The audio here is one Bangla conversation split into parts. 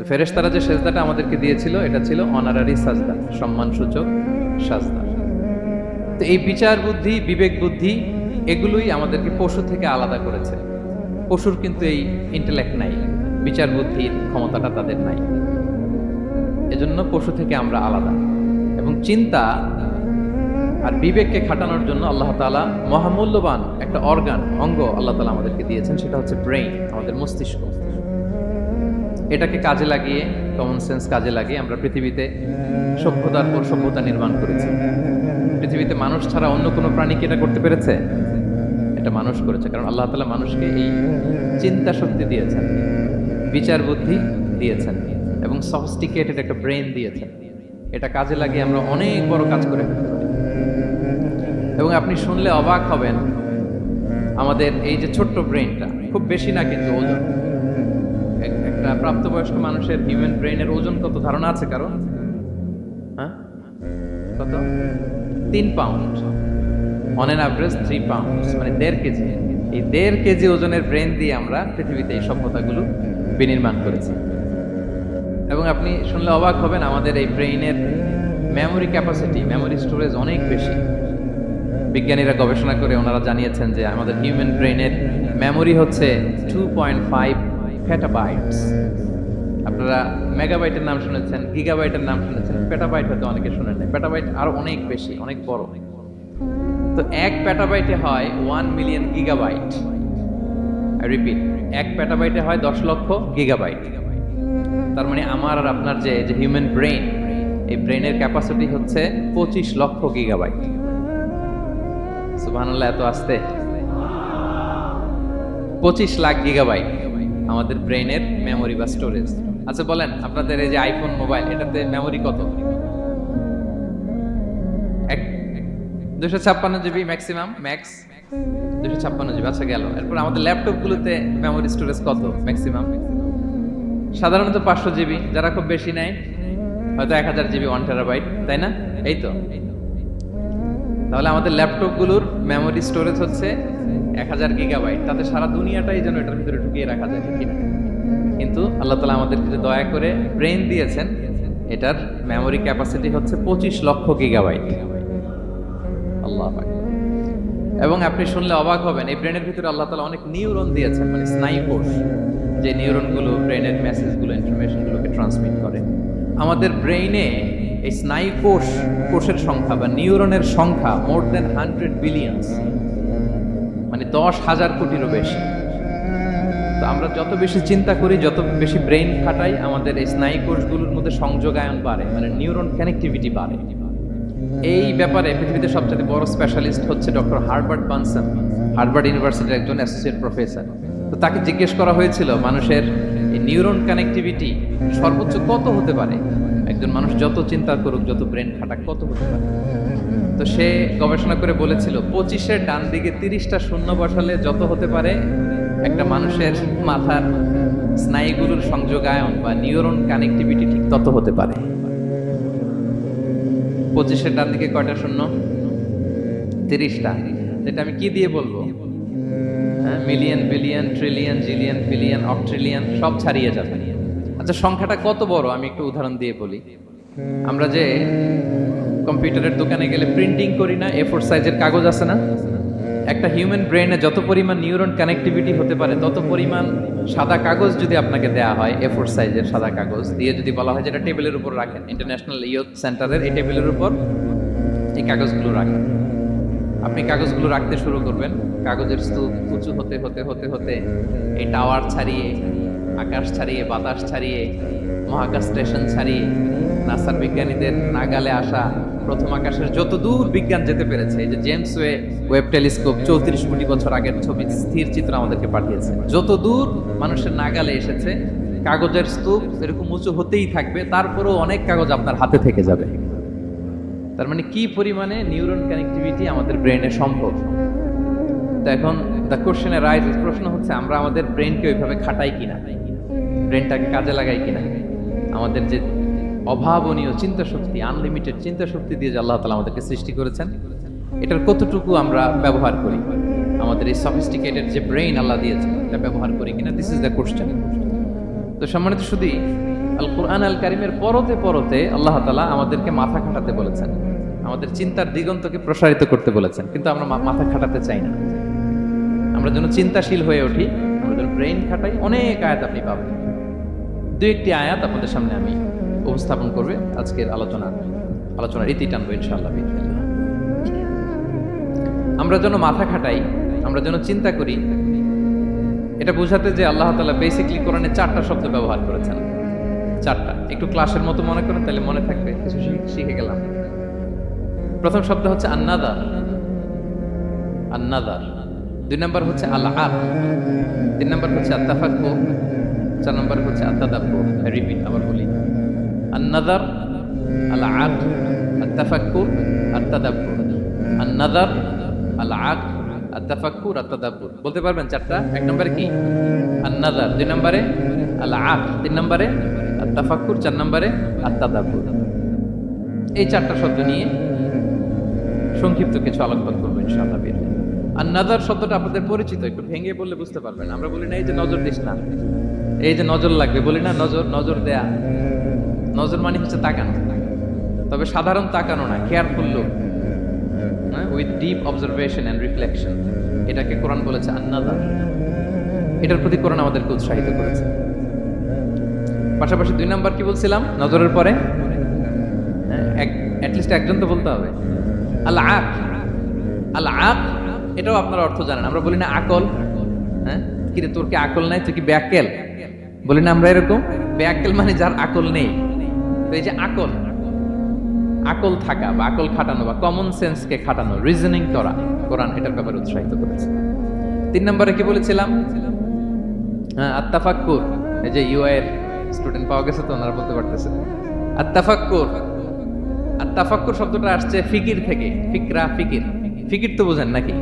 ফেরেশতারা যে সেজদাটা আমাদেরকে দিয়েছিল এটা ছিল অনারারি সাজদা, সম্মানসূচক সাজদা। তো এই বিচার বুদ্ধি, বিবেক বুদ্ধি এগুলোই আমাদেরকে পশু থেকে আলাদা করেছে। পশুর কিন্তু এই ইন্টেলেক্ট নাই, বিচার বুদ্ধির ক্ষমতাটা তাদের নাই, এজন্য পশু থেকে আমরা আলাদা। এবং চিন্তা আর বিবেককে খাটানোর জন্য আল্লাহ তাআলা মহামূল্যবান একটা অঙ্গ আল্লাহ তাআলা আমাদেরকে দিয়েছেন, সেটা হচ্ছে ব্রেইন, আমাদের মস্তিষ্ক। এটাকে কাজে লাগিয়ে, কমন সেন্স কাজে লাগিয়ে আমরা পৃথিবীতে সভ্যতার পর সভ্যতা নির্মাণ করেছি। পৃথিবীতে মানুষ ছাড়া অন্য কোনো প্রাণী কি এটা করতে পেরেছে? এটা মানুষ করেছে, কারণ আল্লাহ তাআলা মানুষকে এই চিন্তা শক্তি দিয়েছেন, বিচার বুদ্ধি দিয়েছেন এবং সফিস্টিকেটেড একটা ব্রেইন দিয়েছেন। এটা কাজে লাগিয়ে আমরা অনেক বড় কাজ করে ফেলতে পারি। এবং আপনি শুনলে অবাক হবেন, আমাদের এই যে ছোট্ট ব্রেইনটা, খুব বেশি না কিন্তু ওজন, একটা প্রাপ্তবয়স্ক মানুষের হিউম্যান ব্রেইনের ওজন কত ধারণা আছে কারণ? হ্যাঁ, কত? 3 pound, on an average 3 pound, মানে 1.5 কেজি। এই 1.5 কেজি ওজনের ব্রেন দিয়ে আমরা পৃথিবীতে এই সভ্যতাগুলো বিনির্মাণ করেছি। এবং আপনি শুনলে অবাক হবেন, আমাদের এই ব্রেইনের মেমোরি ক্যাপাসিটি, মেমোরি স্টোরেজ অনেক বেশি। বিজ্ঞানীরা গবেষণা করে ওনারা জানিয়েছেন যে আমাদের হিউম্যান ব্রেইনের মেমোরি হচ্ছে 2.5 পেটাবাইটস। আপনারা মেগাবাইটের নাম শুনেছেন, গিগাবাইটের নাম শুনেছেন, পেটাবাইট হয়তো অনেকে শুনেন না। পেটাবাইট আরো অনেক বেশি, অনেক বড়। তো 1 পেটাবাইটে হয় 1 মিলিয়ন গিগাবাইট। আই রিপিট, 1 পেটাবাইটে হয় 10 লক্ষ গিগাবাইট। তার মানে আমার আর আপনার যে হিউম্যান ব্রেইন, এই ব্রেইনের ক্যাপাসিটি হচ্ছে 25 লক্ষ গিগাবাইট। সুবহানাল্লাহ, এত আসতে 25 লাখ গিগাবাইট আমাদের ব্রেইনের মেমোরি বা স্টোরেজ। আচ্ছা বলেন, আপনাদের এই যে আইফোন মোবাইল, এটাতে মেমোরি কত? 256 জিবি ম্যাক্সিমাম, ম্যাক্স 256 জিবি। আচ্ছা গেল। এরপর আমাদের ল্যাপটপ গুলোতে মেমোরি স্টোরেজ কত ম্যাক্সিমাম? সাধারণত 500 জিবি, যারা খুব বেশি নেয় হয়তো 1000 জিবি, 1 টেরাবাইট, তাই না? এই তো। তাহলে আমাদের ল্যাপটপ গুলোর মেমোরি স্টোরেজ হচ্ছে 1000 গিগাবাইট। তাতে সারা দুনিয়াটাই যেন এটার ভিতরে ঢুকিয়ে রাখা যায়, ঠিক না? কিন্তু আল্লাহ তাআলা আমাদেরকে যে দয়া করে ব্রেইন দিয়েছেন, এটার মেমোরি ক্যাপাসিটি হচ্ছে 25 লক্ষ গিগাবাইট। আল্লাহু আকবার। এবং আপনি শুনলে অবাক হবেন, এই ব্রেনের ভিতরে আল্লাহ তাআলা অনেক নিউরন দিয়েছেন, মানে স্নায়ু কোষ, যে নিউরনগুলো ব্রেনের মেসেজগুলো, ইনফরমেশনগুলোকে ট্রান্সমিট করে। আমাদের ব্রেইনে এই স্নায়ু কোষের সংখ্যা বা নিউরনের সংখ্যা মোর দেন 100 বিলিয়নস, মানে 10,000 কোটিরও বেশি। তো আমরা যত বেশি চিন্তা করি, যত বেশি ব্রেইন খাটাই, আমাদের এই স্নায়ু কোষগুলোর মধ্যে সংযোগায়ন বাড়ে, মানে নিউরন কানেক্টিভিটি বাড়ে। এই ব্যাপারে পৃথিবীতে সবচেয়ে বড় স্পেশালিস্ট হচ্ছে ডক্টর হার্বার্ট বানসন, হার্ভার্ড ইউনিভার্সিটির একজন অ্যাসোসিয়েট প্রফেসর। তো তাকে জিজ্ঞেস করা হয়েছিল, মানুষের এই নিউরন কানেক্টিভিটি সর্বোচ্চ কত হতে পারে? একজন মানুষ যত চিন্তা করুক, যত ব্রেন খাটাক, কত হতে পারে? তো সে গবেষণা করে বলেছিল, 25-এর ডান দিকে 30টা শূন্য বসালে যত হতে পারে, একটা মানুষের মাথার স্নায়ুগুলোর সংযোগায়ন বা নিউরন কানেক্টিভিটি ঠিক তত হতে পারে। 25-এর ডান দিকে কয়টা শূন্য? 30টা। এটা আমি কি দিয়ে বলবো? হ্যাঁ, million, billion, trillion, zillion, billion, octillion সব ছাড়িয়ে যাবে। আচ্ছা, সংখ্যাটা কত বড় আমি একটু উদাহরণ দিয়ে বলি। আমরা যে কম্পিউটারের দোকানে গেলে প্রিন্টিং করি না, A4 সাইজের কাগজ আছে না? একটা হিউম্যান ব্রেইনে যত পরিমাণ নিউরন কানেক্টিভিটি হতে পারে, তত পরিমাণ সাদা কাগজ যদি আপনাকে দেয়া হয়, A4 সাইজের সাদা কাগজ দিয়ে যদি বলা হয় যে এটা টেবিলের উপর রাখেন, ইন্টারন্যাশনাল ইয়ুথ সেন্টারের এই টেবিলের উপর এই কাগজগুলো রাখেন, আপনি কাগজগুলো রাখতে শুরু করবেন। কাগজের স্তূপ উঁচু হতে হতে হতে হতে এই টাওয়ার ছাড়িয়ে, আকাশ ছাড়িয়ে, বাতাস ছাড়িয়ে, মহাকাশ স্টেশন ছাড়িয়ে, নাসার বিজ্ঞানীদের নাগালে আসা প্রথম আকাশের যত দূর বিজ্ঞান যেতে পেরেছে, এই যে জেমস ওয়েব টেলিস্কোপ 34 কোটি বছর আগের ছবি, স্থির চিত্র আমাদেরকে পাঠিয়েছে, যত দূর মানুষের নাগালে এসেছে, কাগজের স্তূপ এরকম উঁচু হতেই থাকবে, তারপরেও অনেক কাগজ আপনার হাতে থেকে যাবে। তার মানে কি পরিমাণে নিউরন কানেক্টিভিটি আমাদের ব্রেনে সম্ভব। তো এখন দ্য কোশ্চেন রাইজেস, প্রশ্ন হচ্ছে আমরা আমাদের ব্রেনকে ওইভাবে খাটাই কিনা, ব্রেনটাকে কাজে লাগাই কিনা। আমাদের যে অভাবনীয় চিন্তা শক্তি, আনলিমিটেড চিন্তা শক্তি দিয়ে যে আল্লাহ তাআলা আমাদেরকে সৃষ্টি করেছেন, এটার কতটুকু আমরা ব্যবহার করি? আমাদের এই সফিস্টিকেটেড যে ব্রেইন আল্লাহ দিয়েছে, এটা ব্যবহার করি কিনা? This is the question. তো সম্মানিত শুধু আল কুরআন আল কারিমের পরতে পরতে আল্লাহ তাআলা আমাদেরকে মাথা খাটাতে বলেছেন, আমাদের চিন্তার দিগন্তকে প্রসারিত করতে বলেছেন, কিন্তু আমরা মাথা খাটাতে চাই না। আমরা যেন চিন্তাশীল হয়ে উঠি, আমরা যেন ব্রেইন খাটাই। অনেক আয়াত আপনি পাবেন, দু একটি আয়াত আপনাদের সামনে আমি উপস্থাপন করবে আজকের আলোচনার ইতি টানবো ইনশাআল্লাহ। আমরা যেন মাথা খাটাই, আমরা যেন চিন্তা করি, এটা বোঝাতে যে আল্লাহ তাআলা বেসিক্যালি কোরআনে 4টা শব্দ ব্যবহার করেছেন। 4টা, একটু ক্লাসের মতো মনে করেন, তাহলে মনে থাকবে, কিছু শিখে গেলাম। প্রথম শব্দ হচ্ছে আন্নাদার, আন্নাদার। 2 নম্বর হচ্ছে আল আক, 3 নম্বর হচ্ছে আত-তাফাক্কুর, 4 নম্বর হচ্ছে আত-তাদাব্বুর। রিপিট, আবার বলি, আন্নাদার, আল আক, আত-তাফাক্কুর, আত-তাদাব্বুর। আন্নাদার, আল আক, আত-তাফাক্কুর, আত-তাদাব্বুর। বলতে পারবেন 4টা? 1 নম্বরে কি? আন্নাদার, 2 নম্বরে আল আক, 3 নম্বরে আত-তাফাক্কুর, 4 নম্বরে আত-তাদাব্বুর। এই 4টা শব্দ নিয়ে সংক্ষিপ্ত কিছু আলোকপাত করবো ইনশাআল্লাহ। আন-নাযার শব্দটা আপনাদের পরিচিত, একটু ভেঙে বললে বুঝতে পারবেন। আমরা বলি না এই যে নজর দিস না, এই যে নজর লাগবে, বলি না নজর দেয়া। নজর মানে হচ্ছে তাকানো, তবে সাধারণ তাকানো না, careful look, with deep observation and reflection. এটাকে কোরআন বলেছে আন-নাযার। এটার প্রতি কোরআন আমাদেরকে উৎসাহিত করেছে। পাশাপাশি 2 নাম্বার কি বলছিলাম নজরের পরে? অ্যাটলিস্ট একজন তো বলতে হবে। আল আক, আল আক, এটাও আপনার অর্থ জানেন। আমরা বলি না আকল, হ্যাঁ, কিরে তোর কি আকল নাই, তুই কি ব্যাকেল, বলি না আমরা এরকম? ব্যাকেল মানে যার আকল নেই। তো এই যে আকল, আকল থাকা বা আকল খাটানো বা কমন সেন্সকে খাটানো, রিজনিং করা, কোরআন এটার ব্যাপারে উৎসাহিত করেছে। 3 নম্বরে কি বলেছিলাম? হ্যাঁ, আত-তাফাক্কুর। এই যে ইউআই এর স্টুডেন্ট পাওয়া গেছে তো, ওনারা বলতে পারতেছে আত-তাফাক্কুর। আত-তাফাক্কুর শব্দটা আসছে ফিকির থেকে। ফিকরা, ফিকির, ফিকির তো বোঝেন নাকি?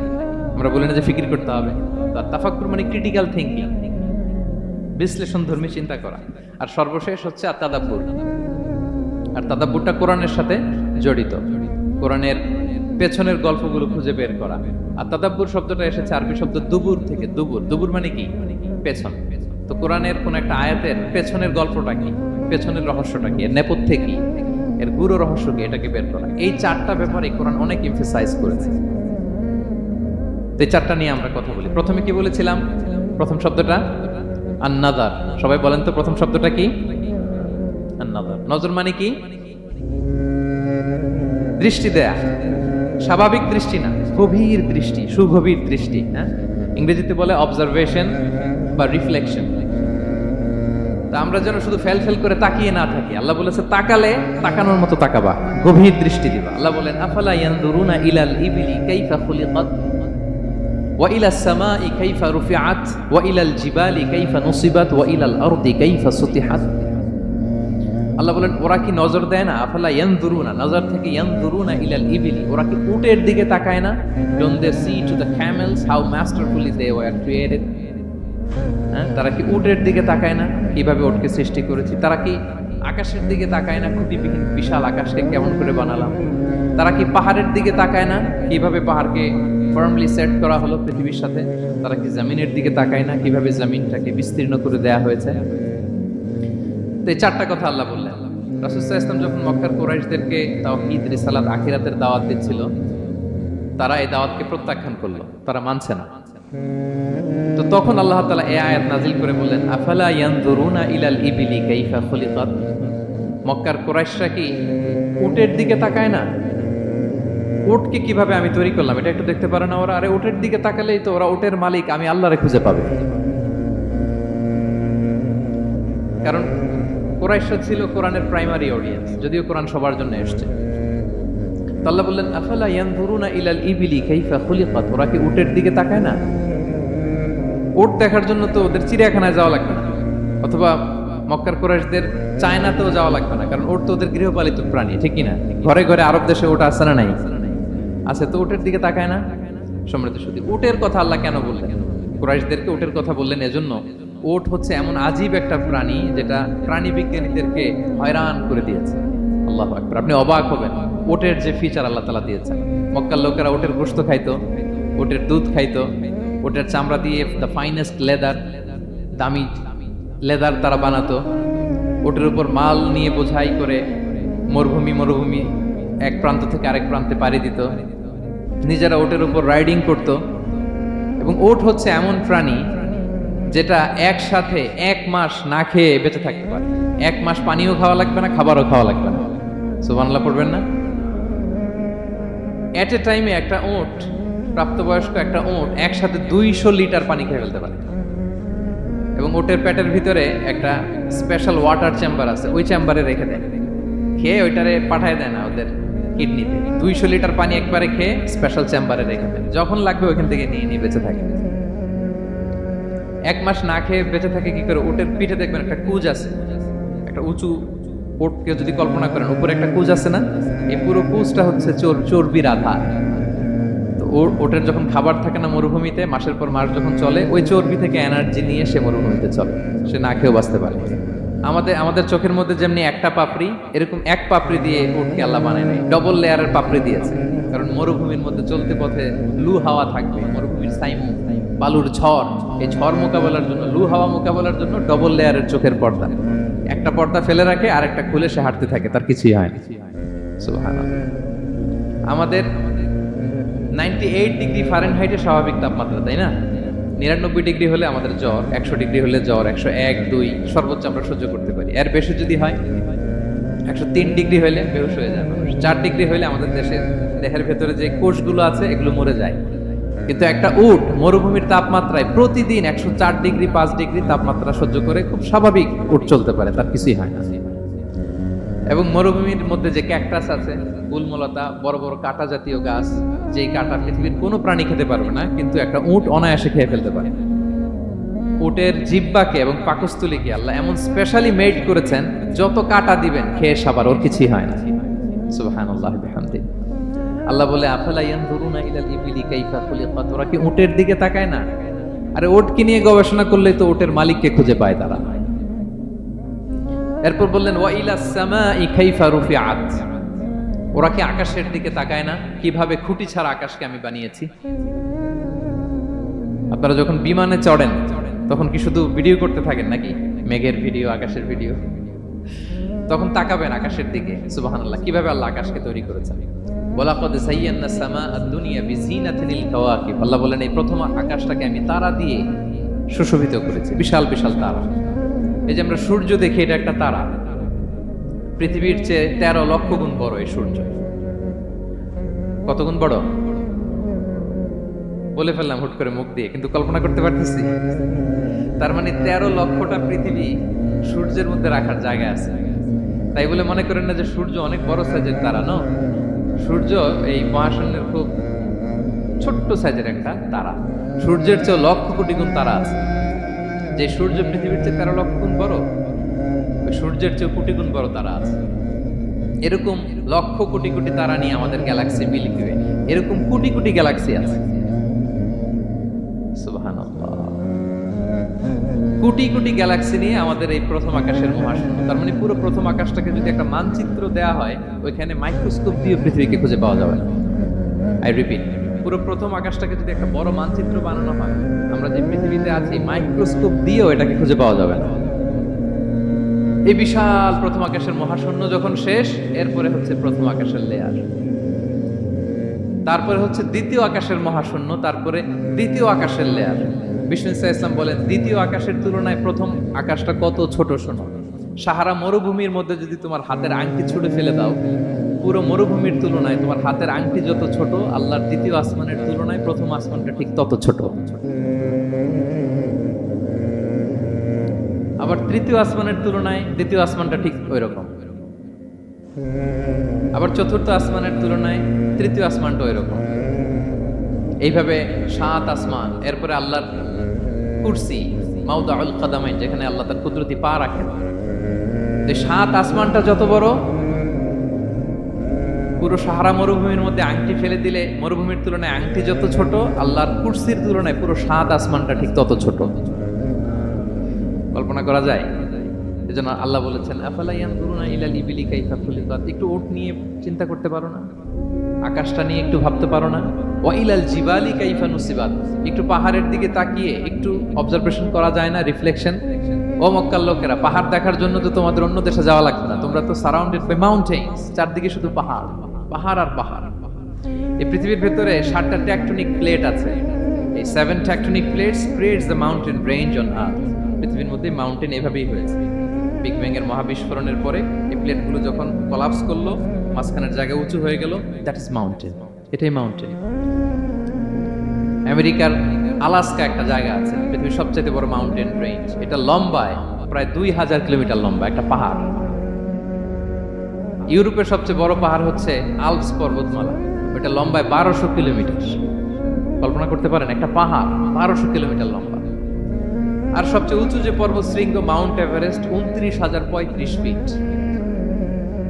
আমরা বলি না যে ফিকির করতে হবে? তো তাফাক্কুর মানে ক্রিটিক্যাল থিঙ্কিং, বিশ্লেষণধর্মী চিন্তা করা। আর সর্বশেষ হচ্ছে আত-তাদাব্বুর। আর তাদাব্বুরটা কোরআনের সাথে জড়িত, কোরআনের পেছনের গল্পগুলো খুঁজে বের করা। আর তাদাব্বুর শব্দটা এসেছে আরবি শব্দ দুবুর থেকে। দুবুর, দুবুর মানে কি? পেছন। তো কোরআনের কোন একটা আয়াতের পেছনের গল্পটা কি, পেছনের রহস্যটা কি, এর নেপথ্যে কি, এর গুরু রহস্য কি, এটাকে বের করা। এই 4টা ব্যাপারে কোরআন অনেক এমফাসাইজ করেছে। এই 4টা নিয়ে আমরা কথা বলি। প্রথমে কি বলেছিলাম? প্রথম শব্দটা আন-নাযার। সবাই বলেন তো প্রথম শব্দটা কি? আন-নাযার। নজর মানে কি? দৃষ্টি দেয়া, স্বাভাবিক দৃষ্টি না, গভীর দৃষ্টি, সুগভীর দৃষ্টি। হ্যাঁ, ইংরেজিতে বলে অবজারভেশন বা রিফ্লেকশন। তা আমরা যেন শুধু ফেল করে তাকিয়ে না থাকি। আল্লাহ বলেছে তাকালে তাকানোর মতো তাকাবা, গভীর দৃষ্টি দিবা। আল্লাহ বলেন আফালা ইয়ানদুরুনা ইলাল ইবলি কাইফা খুলিকাত ওয়া ইলাস সামাই কাইফা রুফিআত ওয়া ইলাল জিবালি কাইফা নুসিবাত ওয়া ইলাল আরদি কাইফা সুতিহাত। আল্লাহ বলেন ওরা কি নজর দেয় না? আফালা ইয়ানদুরুনা, নজর থেকে ইয়ানদুরুনা ইলাল ইবলি, ওরা কি উটের দিকে তাকায় না? Don't they see to the camels how masterfully they were created? হ্যাঁ, তারা কি উটের দিকে তাকায় না কিভাবে উটকে সৃষ্টি করেছি? তারা কি আকাশের দিকে তাকায় না খুঁটিবিহীন বিশাল আকাশকে কেমন করে বানালাম? তারা কি পাহাড়ের দিকে তাকায় না কিভাবে পাহাড়কে ফার্মলি সেট করা হলো পৃথিবীর সাথে? তারা কি জমিনের দিকে তাকায় না কিভাবে জমিনটাকে বিস্তীর্ণ করে দেয়া হয়েছে? তো এই 4টা কথা আল্লাহ বললেন। রাসূল সাল্লাল্লাহু আলাইহি ওয়াসাল্লাম যখন মক্কার কুরাইশদেরকে তাওহীদ, রিসালাত, আখিরাতের দাওয়াত দিচ্ছিল, তারা এই দাওয়াতকে প্রত্যাখ্যান করলো, তারা মানছে না। তো তখন আল্লাহ তাআলা এই আয়াত নাজিল করে বললেন আফালা ইয়ানজুরুনা ইলাল ইবলি কাইফা খুলিকাত। মক্কার কুরাইশরা কি উটের দিকে তাকায় না? উটকে কিভাবে আমি তৈরি করলাম এটা একটু দেখতে পারে না ওরা? আরে উটের দিকে তাকালেই তো ওরা উটের মালিক আমি আল্লাহরে খুঁজে পাবে। কারণ কুরাইশরা ছিল কোরআনের প্রাইমারি অডিয়েন্স, যদিও কোরআন সবার জন্য এসেছে। আল্লাহ বললেন আফালা ইয়ানজুরুনা ইলাল ইবলি কাইফা খুলিকাত। ওরা কি উটের দিকে তাকায় না? উট দেখার জন্য তো ওদের চিড়িয়াখানায় যাওয়া লাগবে না, অথবা মক্কার কুরাইশদের চায়নাতেও যাওয়া লাগবে না, কারণ উট তো ওদের গৃহপালিত প্রাণী, ঠিক কি না? ঘরে ঘরে আরব দেশে উট আছে না নাই? আছে। তো উটের দিকে তাকায় না। সম্মানিত সুধী, উটের কথা আল্লাহ কেন বললেন? কুরাইশদেরকে উটের কথা বললেন এজন্য, উট হচ্ছে এমন আজীব একটা প্রাণী যেটা প্রাণী বিজ্ঞানীদেরকে হয়রান করে দিয়েছে। আল্লাহু আকবার, আপনি অবাক হবেন উটের যে ফিচার আল্লাহ তাআলা দিয়েছেন। মক্কার লোকেরা উটের গোশত খাইতো, উটের দুধ খাইতো, উটের চামড়া দিয়ে দ্য ফাইনেস্ট লেদার, দামি লেদার তারা বানাতো। ওটের উপর মাল নিয়ে বোঝাই করে মরুভূমি এক প্রান্ত থেকে আরেক প্রান্তে পাড়ি দিত, নিজেরা ওটের উপর রাইডিং করত। এবং ওট হচ্ছে এমন প্রাণী যেটা একসাথে 1 মাস না খেয়ে বেঁচে থাকতে পারে। 1 মাস পানিও খাওয়া লাগবে না, খাবারও খাওয়া লাগবে না। সুবহানাল্লাহ পড়বেন না? এট এ টাইমে একটা ওট, প্রাপ্তবয়স্ক একটা ওট একসাথে 200 লিটার পানি খেয়ে ফেলতে পারে। এবং ওটের পেটের ভিতরে একটা স্পেশাল ওয়াটার চেম্বার আছে, ওই চেম্বারে রেখে দেয়, খেয়ে ওইটারে পাঠায় দেয় না ওদের কিডনিতে। 200 লিটার পানি একবারে খেয়ে স্পেশাল চেম্বারে রেখে দেয়, যখন লাগবে ওইখান থেকে নিয়ে নিয়ে বেঁচে থাকে। 1 মাস না খেয়ে বেঁচে থাকে কি করে? ওটের পিঠে দেখবেন একটা কুজ আছে, একটা উঁচু ওটকে যদি কল্পনা করেন, উপরে একটা কুজ আছে না, এই পুরো কুজটা হচ্ছে চর্বির আধার। তো ওটের যখন খাবার থাকে না মরুভূমিতে, মাসের পর মাস যখন চলে, ওই চর্বি থেকে এনার্জি নিয়ে সে মরুভূমিতে চলে, সে না খেয়েও বাঁচতে পারে। আমাদের চোখের মধ্যে যেমনি একটা পাপড়ি, এরকম এক পাপড়ি দিয়ে উটকে আল্লাহ বানায় নাই, ডবল লেয়ারের পাপড়ি দিয়েছে। কারণ মরুভূমির মধ্যে চলতে পথে লু হাওয়া থাকবে, মরুভূমির সাইমু, বালুর ঝড়, এই ঝড় মোকাবেলার জন্য, লু হাওয়া মোকাবেলার জন্য ডবল লেয়ারের চোখের পর্দা। একটা পর্দা ফেলে রাখে, আর একটা খুলে সে হাঁটতে থাকে, তার কিছুই হয় না। সুবহানাল্লাহ। আমাদের 98 ডিগ্রি ফারেনহাইটে স্বাভাবিক তাপমাত্রা, তাই না? 99 ডিগ্রি হলে আমাদের জ্বর, 100 ডিগ্রি হলে জ্বর, 101, 2 সর্বোচ্চ আমরা সহ্য করতে পারি। এর বেশি যদি হয়, 103 ডিগ্রি হলে বেহুশ হয়ে যায় মানুষ। 4 ডিগ্রি হলে আমাদের দেহের ভেতরে যে কোষগুলো আছে এগুলো মরে যায়। কিন্তু একটা উট মরুভূমির তাপমাত্রায় প্রতিদিন 104 ডিগ্রি 5 ডিগ্রি তাপমাত্রা সহ্য করে খুব স্বাভাবিক উট চলতে পারে, তার কিছুই হয় না। এবং মরুভূমির মধ্যে যে ক্যাকটাস আছে, গুলমলতা, বড় বড় কাঁটা জাতীয় গাছ, যেই কাঁটা পৃথিবীর কোনো প্রাণী খেতে পারবে না, কিন্তু একটা উট অনায়াসে খেয়ে ফেলতে পারে। উটের জিহ্বাকে এবং পাকস্থলীকে আল্লাহ এমন স্পেশালি মেড করেছেন, যত কাঁটা দিবেন খেয়ে সাবার, ওর কিছুই হয় না। সুবহানাল্লাহ বিহামদি। আল্লাহ বলে, আফালা ইয়ানজুরুনা ইলাল ইবিলি কাইফা খুলিকাত, ওরা কি উটের দিকে তাকায় না? আরে উটকে নিয়ে গবেষণা করলেই তো উটের মালিককে খুঁজে পায় তারা। এরপর বললেন, ওয়া ইলাস সামাই কাইফা রুফিআত, ওরা কি আকাশের দিকে তাকায় না? কিভাবে খুঁটি ছাড়া আকাশকে আমি বানিয়েছি। আপনারা যখন বিমানে চড়েন তখন কি শুধু ভিডিও করতে থাকেন নাকি? মেঘের ভিডিও, আকাশের ভিডিও, তখন তাকাবেন আকাশের দিকে। সুবহানাল্লাহ, কিভাবে আল্লাহ আকাশকে তৈরি করেছেন। ওয়ালাকাদ যায়্যানা সামাআদ দুনিয়া বিজিনাতিল কাওয়াকিব, আল্লাহ বলেন এই প্রথম আকাশটাকে আমি তারা দিয়ে সুশোভিত করেছি, বিশাল বিশাল তারা। এই যে আমরা সূর্য দেখি, এটা একটা তারা, পৃথিবীর চেয়ে 13 লক্ষ গুণ বড় এই সূর্য। কত গুণ বড় বলে ফেললাম হুট করে মুখ দিয়ে, কিন্তু কল্পনা করতে পারতেছি। তার মানে 13 লক্ষটা পৃথিবী সূর্যের মধ্যে রাখার জায়গা আছে। তাই বলে মনে করেন না যে সূর্য অনেক বড় সাইজের তারা, না। সূর্য এই মহাশূন্যের খুব ছোট্ট সাইজের একটা তারা। সূর্যের চেয়ে লক্ষ কোটি গুণ তারা আছে। যে সূর্য পৃথিবীর চেয়ে 13 লক্ষ গুণ বড়, ওই সূর্যের চেয়ে কোটি গুণ বড় তারা আছে। এরকম লক্ষ কোটি কোটি তারা নিয়ে আমাদের গ্যালাক্সি মিল্কি ওয়ে, এরকম কোটি কোটি গ্যালাক্সি আছে। সুবহানাল্লাহ, কোটি কোটি গ্যালাক্সি নিয়ে আমাদের এই প্রথম আকাশের মহাশূন্য। তার মানে পুরো প্রথম আকাশটাকে যদি একটা মানচিত্র দেয়া হয়, ওইখানে মাইক্রোস্কোপ দিয়ে পৃথিবীকে খুঁজে পাওয়া যাবে না। আই রিপিট, পুরো প্রথম আকাশটাকে যদি একটা বড় মানচিত্র বানানো হয়, আমরা যে পৃথিবীতে আছি মাইক্রোস্কোপ দিয়েও এটাকে খুঁজে পাওয়া যাবে না। এই বিশাল প্রথম আকাশের মহাশূন্য যখন শেষ, এরপরে হচ্ছে প্রথম আকাশের লেয়ার, তারপরে হচ্ছে দ্বিতীয় আকাশের মহাশূন্য, তারপরে দ্বিতীয় আকাশের লেয়ার। বিষ্ণু ইসলাম বলেন, দ্বিতীয় আকাশের তুলনায় প্রথম আকাশটা কত ছোট শোনো। সাহারা মরুভূমির মধ্যে যদি তোমার হাতের আংটি ছুঁড়ে ফেলে দাও, পুরো মরুভূমির তুলনায় তোমার হাতের আংটি যত ছোট, আল্লাহর দ্বিতীয় আসমানের তুলনায় প্রথম আসমানটা ঠিক তত ছোট। আবার তৃতীয় আসমানের তুলনায় দ্বিতীয় আসমানটা ঠিক ওই রকম। আবার চতুর্থ আসমানের তুলনায় তৃতীয় আসমানটা ওই রকম। এইভাবে 7 আসমান, এরপরে আল্লাহর কুরসি, মাউদাউল কাদামাইন, যেখানে আল্লাহ তার কুদরতি পা রাখেন। 7 আসমানটা যত বড়, পুরো সাহারা মরুভূমির মধ্যে আংটি ফেলে দিলে মরুভূমির তুলনায় আংটি যত ছোট, আল্লাহর কুরসির তুলনায় পুরো 7 আসমানটা ঠিক তত ছোট। কল্পনা করা যায়? এজন্য আল্লাহ বলেছেন, আফালা ইয়ানজুরুনা ইলাল ইবিলি কাইফা খুলিকাত, একটু উট নিয়ে চিন্তা করতে পারো না? আকাশটা নিয়ে একটু ভাবতে পারো না? ওয়া ইলাল জিবালি কাইফা নুসিবাত, একটু পাহাড়ের দিকে তাকিয়ে একটু অবজারভেশন করা যায় না? রিফ্লেকশন, ও মক্কার লোকেরা, পাহাড় দেখার জন্য তো তোমাদের অন্য দেশে যাওয়া লাগবে না, তোমরা তো সারাউন্ডেড বাই মাউন্টেন্স, চারদিকে শুধু পাহাড়, পাহাড় আর পাহাড়। এই পৃথিবীর ভেতরে 7টা টেকটনিক প্লেট আছে। এই 7 tectonic plates creates the mountain range on earth. পৃথিবীর মধ্যে মাউন্টেন এভাবেই হয়েছে। বিগ ব্যাং এর মহাবিস্ফোরণের পরে এই প্লেটগুলো যখন কোলাপস করলো, মাঝখানের জায়গা উঁচু হয়ে গেল, দ্যাট ইজ মাউন্টেন। এটাই মাউন্টেন। আমেরিকার আলাস্কা একটা জায়গা আছে, পৃথিবীর সবচেয়ে বড় মাউন্টেন রেঞ্জ। এটা লম্বায় প্রায় 2000 কিলোমিটার লম্বা একটা পাহাড়। ইউরোপের সবচেয়ে বড় পাহাড় হচ্ছে আল্পস পর্বতমালা, ওটা লম্বায় 1200 কিলোমিটার। কল্পনা করতে পারেন, একটা পাহাড় 1200 কিলোমিটার লম্বা। আর সবচেয়ে উঁচু যে পর্বত শৃঙ্গ মাউন্ট এভারেস্ট 29,035 ফিট।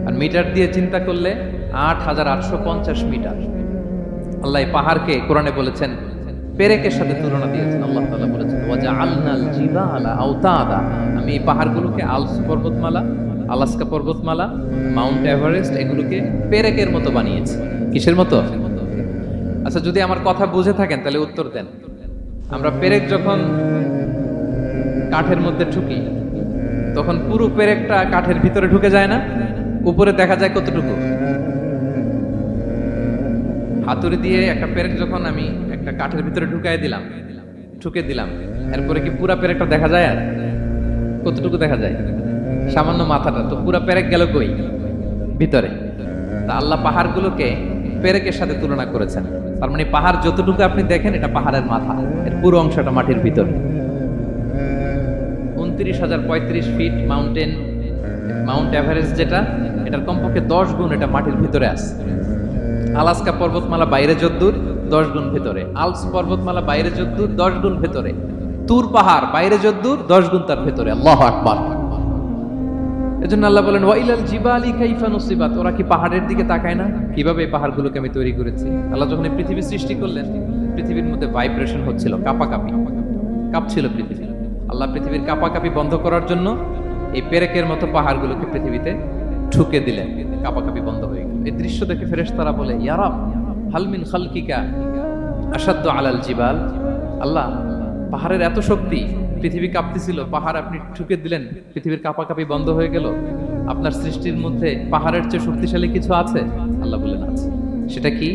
আর মিটার দিয়ে চিন্তা করলে 8,850 মিটার। আল্লাহ এই পাহাড়কে কোরআনে বলেছেন পেরেকের সাথে তুলনা দিয়েছেন। আল্লাহ তাআলা বলেছেন ওয়াজআলনাল জিবালা আওতাদা, আমি এই পাহাড়গুলোকে আল্পস পর্বতমালা, আলাস্কা পর্বতমালা, মাউন্ট এভারেস্ট এগুলোকে পেরেকের মতো বানিয়েছি। কিসের মতো? আচ্ছা, যদি আমার কথা বুঝে থাকেন তাহলে উত্তর দেন। আমরা পেরেক যখন কাঠের মধ্যে ঢুকি তখন পুরো পেরেকটা কাঠের ভিতরে ঢুকে যায় না? উপরে দেখা যায় কতটুকু? হাতুড়ি দিয়ে একটা পেরেক যখন আমি একটা কাঠের ভিতরে ঢুকে দিলাম, এরপরে কি পুরা পেরেকটা দেখা যায়? আর কতটুকু দেখা যায়? সামান্য মাথাটা। তো পুরা পেরেক গেল কই? ভিতরে। তা আল্লাহ পাহাড়গুলোকে পেরেকের সাথে তুলনা করেছেন। তার মানে পাহাড় যতটুকু আপনি দেখেন এটা পাহাড়ের মাথা, এর পুরো অংশটা মাটির ভিতরে। 29,035 ফিট মাউন্ট এভারেস্ট যেটা, এটার কমপক্ষে 10 গুণ এটা মাটির ভিতরে আছে। আলাস্কা পর্বতমালা বাইরে যদ্দূর 10 গুণ ভেতরে, আল্পস পর্বতমালা বাইরে যদ্দূর 10 গুণ ভেতরে, তুর পাহাড় বাইরে যদ্দূর 10 গুণ তার ভেতরে। আল্লাহু আকবার। এজন্য আল্লাহ বলেন ওয়াইলাল জিবালি কাইফা নুসিবাত, ওরা কি পাহাড়ের দিকে তাকায় না কিভাবে এই পাহাড়গুলোকে আমি তৈরি করেছি। আল্লাহ যখন এই পৃথিবী সৃষ্টি করলেন, পৃথিবীর মধ্যে ভাইব্রেশন হচ্ছিল, কাঁপছিল পৃথিবী। আল্লাহ পৃথিবীর কাঁপাকাঁপি বন্ধ করার জন্য এই পেরেকের মতো পাহাড়গুলোকে পৃথিবীতে ঠুকে দিলেন, কাঁপাকাঁপি বন্ধ হয়ে গেল। এই দৃশ্য দেখে ফেরেশতারা বলে ইয়া রাব হাল মিন খালকিকা আশাদ্দু আলাল জিবাল। আল্লাহ, পাহাড়ের এত শক্তি, পৃথিবী কাঁপতেছিল, পাহাড় আপনি ঠুকে দিলেন, পৃথিবীর কাঁপাকাঁপি বন্ধ হয়ে গেল। আপনার সৃষ্টির মধ্যে পাহাড়ের চেয়ে শক্তিশালী কিছু আছে? আল্লাহ বললেন আছে। সেটা কি?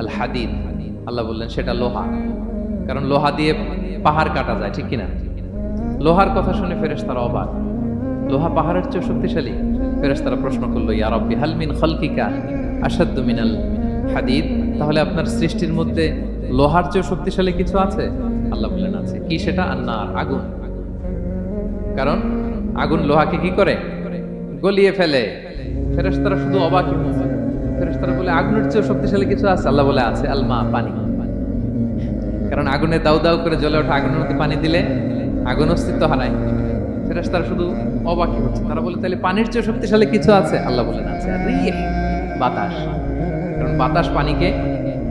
আল হাদিদ। আল্লাহ বললেন সেটা লোহা, কারণ লোহা দিয়ে পাহাড় কাটা যায়, ঠিক কিনা? লোহার কথা শুনে ফেরেশতারা অবাক, লোহা পাহাড়ের চেয়ে শক্তিশালী? ফেরেশতারা প্রশ্ন করলো ইয়া রাব্বি হাল মিন খালকিকা আশাদ্দু মিনাল হাদিদ, তাহলে আপনার সৃষ্টির মধ্যে লোহার চেয়ে শক্তিশালী কিছু আছে? আল্লাহ বললেন আছে। কি সেটা? আন্নার, আগুন। কারণ আগুন লোহাকে কি করে? গলিয়ে ফেলে। ফেরেশতারা শুধু অবাকই হচ্ছে। ফেরেশতারা বলে আগুনের চেয়ে শক্তিশালী কিছু আছে? আল্লাহ বলে আছে আল মা, পানি। কারণ আগুনে দাউ দাউ করে জ্বলে ওঠা আগুনের মধ্যে পানি দিলে আগুন অস্তিত্ব হারায়। ফেরেশতারা শুধু অবাকই হচ্ছে। তারা বলে তাহলে পানির চেয়ে শক্তিশালী কিছু আছে? আল্লাহ বলেন আছে রিহ, বাতাস। কারণ বাতাস পানিকে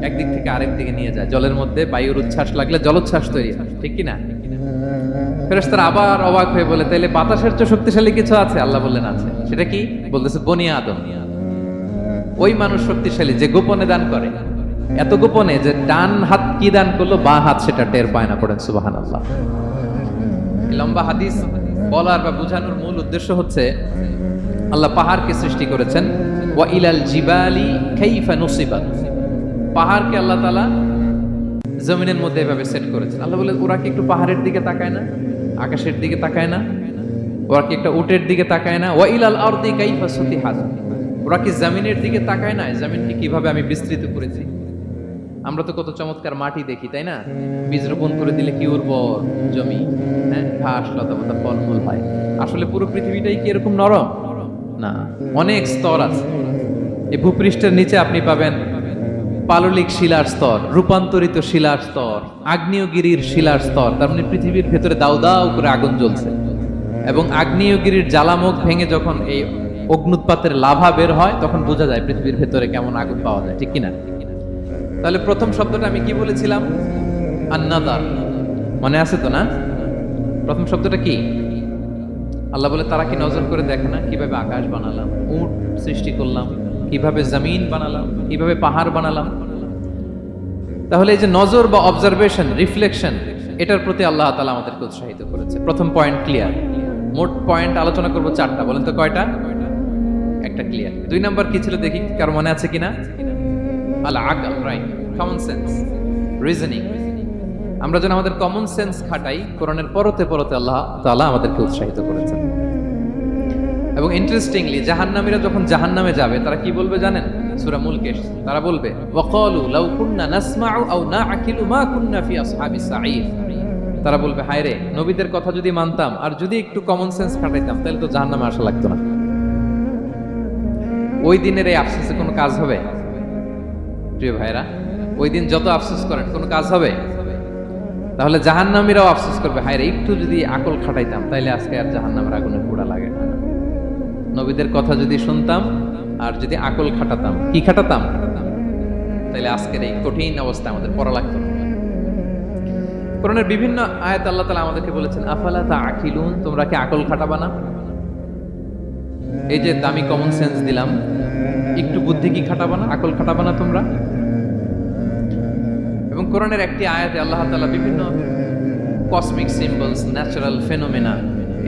একদিক থেকে আরেক দিকে নিয়ে যায়। জলের মধ্যে বায়ুর উচ্ছ্বাস লাগলে জলোচ্ছ্বাস তৈরি হয়, ঠিক কিনা? ফেরেশতারা আবার অবাক হয়ে বলে তাহলে বাতাসের চেয়ে শক্তিশালী কিছু আছে? আল্লাহ বললেন আছে। সেটা কি? বলতেছে বনি আদম। ওই মানুষ শক্তিশালী যে গোপনে দান করে, এত গোপনে যে ডান হাত কি দান করলো, বা হাত সেটা টের পায় না। পড়েন সুবহানাল্লাহ। লম্বা হাদিস বলার বা বোঝানোর মূল উদ্দেশ্য হচ্ছে আল্লাহ পাহাড়কে সৃষ্টি করেছেন ওয়া ইলাল জিবালি কাইফা নুসিবাত। পাহাড়কে আল্লাহ তাআলা জমিনের মধ্যে এভাবে সেট করেছেন। আল্লাহ বলে ওরা কি একটু পাহাড়ের দিকে তাকায় না, আকাশের দিকে তাকায় না? ওরা কি একটা উটের দিকে তাকায় না? ওয়া ইলাল আরদি কাইফা সুতিহাত, ওরা কি জমিনের দিকে তাকায় না? জমিনকে কিভাবে আমি বিস্তৃত করেছি। আমরা তো কত চমৎকার মাটি দেখি, তাই না? বীজ রোপণ করে দিলে কি উর্বর জমি, হ্যাঁ, ঘাস লতা পাতা ফলমূল হয়। আসলে পুরো পৃথিবীটাই কি এরকম নরম? না, অনেক স্তর আছে। এই ভূপৃষ্ঠের নিচে আপনি পাবেন পাললিক শিলার স্তর, রূপান্তরিত শিলার স্তর, আগ্নেয়গিরির শিলার স্তর। তার মানে পৃথিবীর ভেতরে দাউ দাউ করে আগুন জ্বলছে, এবং আগ্নেয়গিরির জ্বালামুখ ভেঙে যখন এই অগ্নুৎপাতের লাভা বের হয় তখন বোঝা যায় পৃথিবীর ভেতরে কেমন আগুন পাওয়া যায়, ঠিক কিনা? তাহলে প্রথম শব্দটা আমি কি বলেছিলাম? আন্নাদার। মনে আছে তো না? প্রথম শব্দটা কি? আল্লাহ বলে তারা কি নজর করে দেখে না কিভাবে আকাশ বানালাম, উট সৃষ্টি করলাম, কিভাবে জমিন বানালাম, কিভাবে পাহাড় বানালাম। তাহলে এই যে নজর বা অবজারভেশন, রিফ্লেকশন, এটার প্রতি আল্লাহ তাআলা আমাদেরকে উৎসাহিত করেছে। প্রথম পয়েন্ট ক্লিয়ার। মোট পয়েন্ট আলোচনা করব 4টা, বলেন তো কয়টা? একটা ক্লিয়ার। 2 নাম্বার কি ছিল দেখি, কার মনে আছে কিনা? আল আকল, রাইট, কমন সেন্স, রিজনিং। আমরা যেন আমাদের কমন সেন্স খাটাই, কোরআনের পরতে পরতে আল্লাহ তাআলা আমাদেরকে উৎসাহিত করেছেন। এবং ইন্টারেস্টিংলি জাহান্নামীরা যখন জাহান্নামে যাবে তারা কি বলবে জানেন? সূরা মুলকে তারা বলবে ওয়াকালু লাউ কুননা নাসমাউ আও নাআকিলু মা কুননা ফি আসহাবিস সাঈর। তারা বলবে, হায় রে, নবীদের কথা যদি মানতাম আর যদি একটু কমন সেন্স খাটাইতাম তাহলে তো জাহান্নামে আসা লাগতো না। ওই দিনের এই আফসোসে কোনো কাজ হবে? প্রিয় ভাইরা, ওই দিন যত আফসোস করেন কোনো কাজ হবে? তাহলে জাহান্নামীরাও আফসোস করবে, হায় রে, একটু যদি আকল খাটাইতাম তাইলে আজকে আর জাহান্নামের আগুনে পোড়া লাগে না। নবীদের কথা যদি শুনতাম আর যদি আকল খাটাতাম, কি খাটাতাম? তাইলে আজকের এই কঠিন অবস্থা আমাদের পড়া লাগতো না। কোরআনের বিভিন্ন আয়াত আল্লাহ তাআলা আমাদেরকে বলেছেন, আফালা তাআকিলুন, তোমরা কি আকল খাটাবা না? এই যে দামি কমন সেন্স দিলাম, একটু বুদ্ধি কি খাটাবা না, আকল খাটাবা না তোমরা? এবং কোরআনের একটি আয়াতে আল্লাহ তাআলা বিভিন্ন কসমিক সিম্বলস, ন্যাচারাল ফেনোমেনা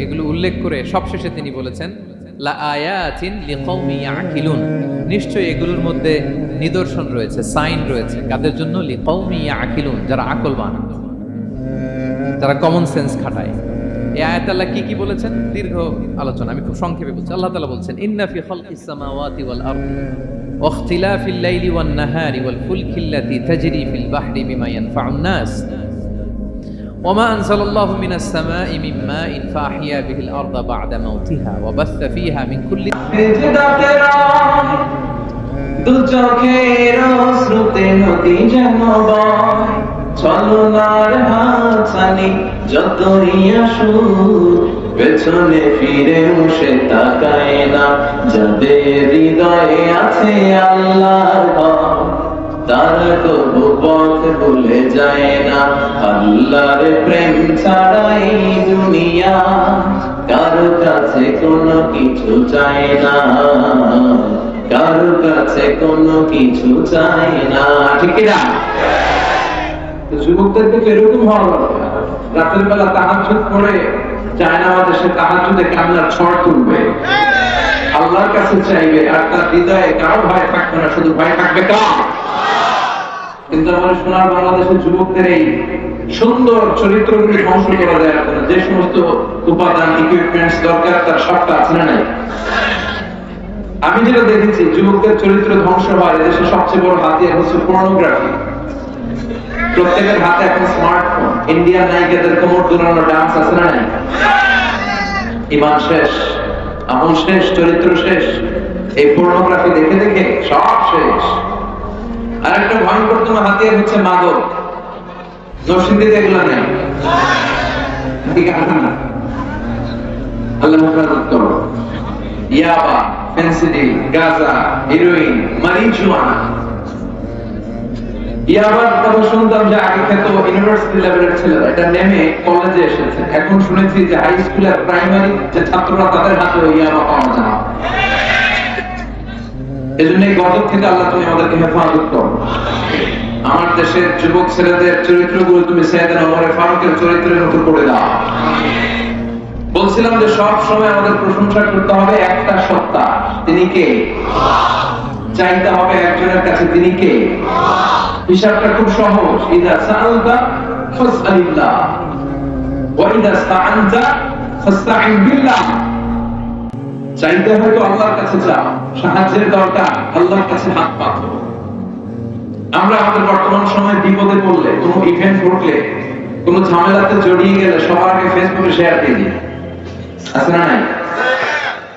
এগুলো উল্লেখ করে সবশেষে তিনি বলেছেন, লা আয়াতিন লিকওমি ইয়াকিলুন, নিশ্চয়ই এগুলোর মধ্যে নিদর্শন রয়েছে, সাইন রয়েছে, কাদের জন্য? লিকওমি ইয়াকিলুন, যারা আকলবান, যারা কমন সেন্স খাটায়। এই আয়াত আল্লাহ কি কি বলেছেন? দীর্ঘ আলোচনা, আমি খুব সংক্ষেপে বলছি। আল্লাহ তাআলা বলছেন, ইন্না ফি খালকিস সামাওয়াতি ওয়াল আরদি ওয়া ইখতিলাফিল লাইলি ওয়ান নাহারি ওয়াল ফুলকিল্লাতী তাজরি ফিল বাহরি বিমা ইয়ানফাউন নাস ওয়া মা আনজালাল্লাহু মিনাস সামাই মিন মাইন ফাআহইয়া বিহিল আরদা বা'দা মাউতিহা ওয়া বাসসা ফিহা মিন কুল্লি। দু চোখের শ্রুতে নদী যেন বয়, চলনার হাতছানি যতই আসুক, পেছনে ফিরে সে তাকায় না। যাদের হৃদয়ে আছে আল্লাহর ভয়, তারা কবু পথ ভুলে যায় না। আল্লাহর প্রেম ছাড়া এই দুনিয়া কারো কাছে কোনো কিছু চায় না, কারো কাছে কোনো কিছু চায় না, ঠিক না? যুবকদেরকে তো এরকম হওয়া দরকার, রাতের বেলা তাহাজ্জুদ পড়ে জায়নামাজে সে তাহাজ্জুদে কান্নার ঝড় তুলবে, আল্লাহর কাছে চাইবে, আর তার হৃদয়ে কারো ভয় থাকবে না, শুধু ভয় থাকবে কার? কিন্তু আমাদের সোনার বাংলাদেশের যুবকদের এই সুন্দর চরিত্রগুলি ধ্বংস করা যায় না। যে সমস্ত উপাদান, ইকুইপমেন্টস দরকার তার সবটা আছে না নাই? আমি যেটা দেখেছি, যুবকদের চরিত্র ধ্বংস হয় দেশের সবচেয়ে বড় হাতিয়ার হচ্ছে পর্নোগ্রাফি। প্রত্যেকের হাতে এখন স্মার্টফোন, ইন্ডিয়ান নায়িকাদের কোমর দুলানো ডান্স আছে না নাই? ইমান শেষ, আমল শেষ, চরিত্র শেষ, এই পর্নোগ্রাফি দেখে দেখে সব শেষ। আর একটা ভয়ঙ্করতম হাতিয়ার হচ্ছে মাদক। নরসিংদীতে এগুলো নেই, ঠিক আছে না? আল্লাহ হেফাজত করো। ইয়াবা, ফেন্সিডিল, গাঁজা, হেরোইন, মারিজুয়ানা। ইয়াবার কথা শুনতাম যে আগে খেত ইউনিভার্সিটি লেভেলের ছেলেরা, এটা নেমে কলেজে এসেছে। এখন শুনেছি যে হাই স্কুল আর প্রাইমারি যে ছাত্ররা, তাদের হাতে ইয়াবা পাওয়া যায়। এজন্য এই গজব থেকে আল্লাহ তুমি আমাদেরকে হেফাজত করো। আমার দেশের যুবক ছেলেদের চরিত্রগুলো তুমি সাইয়েদনা ওমর ফারুকের চরিত্রের মতো করে দাও। বলছিলাম যে সব সময় আমাদের প্রশংসা করতে হবে একটা সত্তা, তিনি কে? চাইতে হবে একজনের কাছে, তিনি কে? হিসাবটা খুব সহজ। ইদা সাআলতা ফাসআলিল্লাহ ওয়া ইদা ইসতাআনতা ফাসতাইন বিল্লাহ। চাইতে হয়তো আল্লাহর কাছে যাও, সাহায্যের দরকার আল্লাহর কাছে হাত পাতো। আমরা আমাদের বর্তমান সময়ে বিপদে পড়লে, কোনো ইভেন্ট ঘটলে, কোনো ঝামেলাতে জড়িয়ে গেলে সবার আগে ফেসবুকে শেয়ার দিয়ে দিই, আছে না নাই?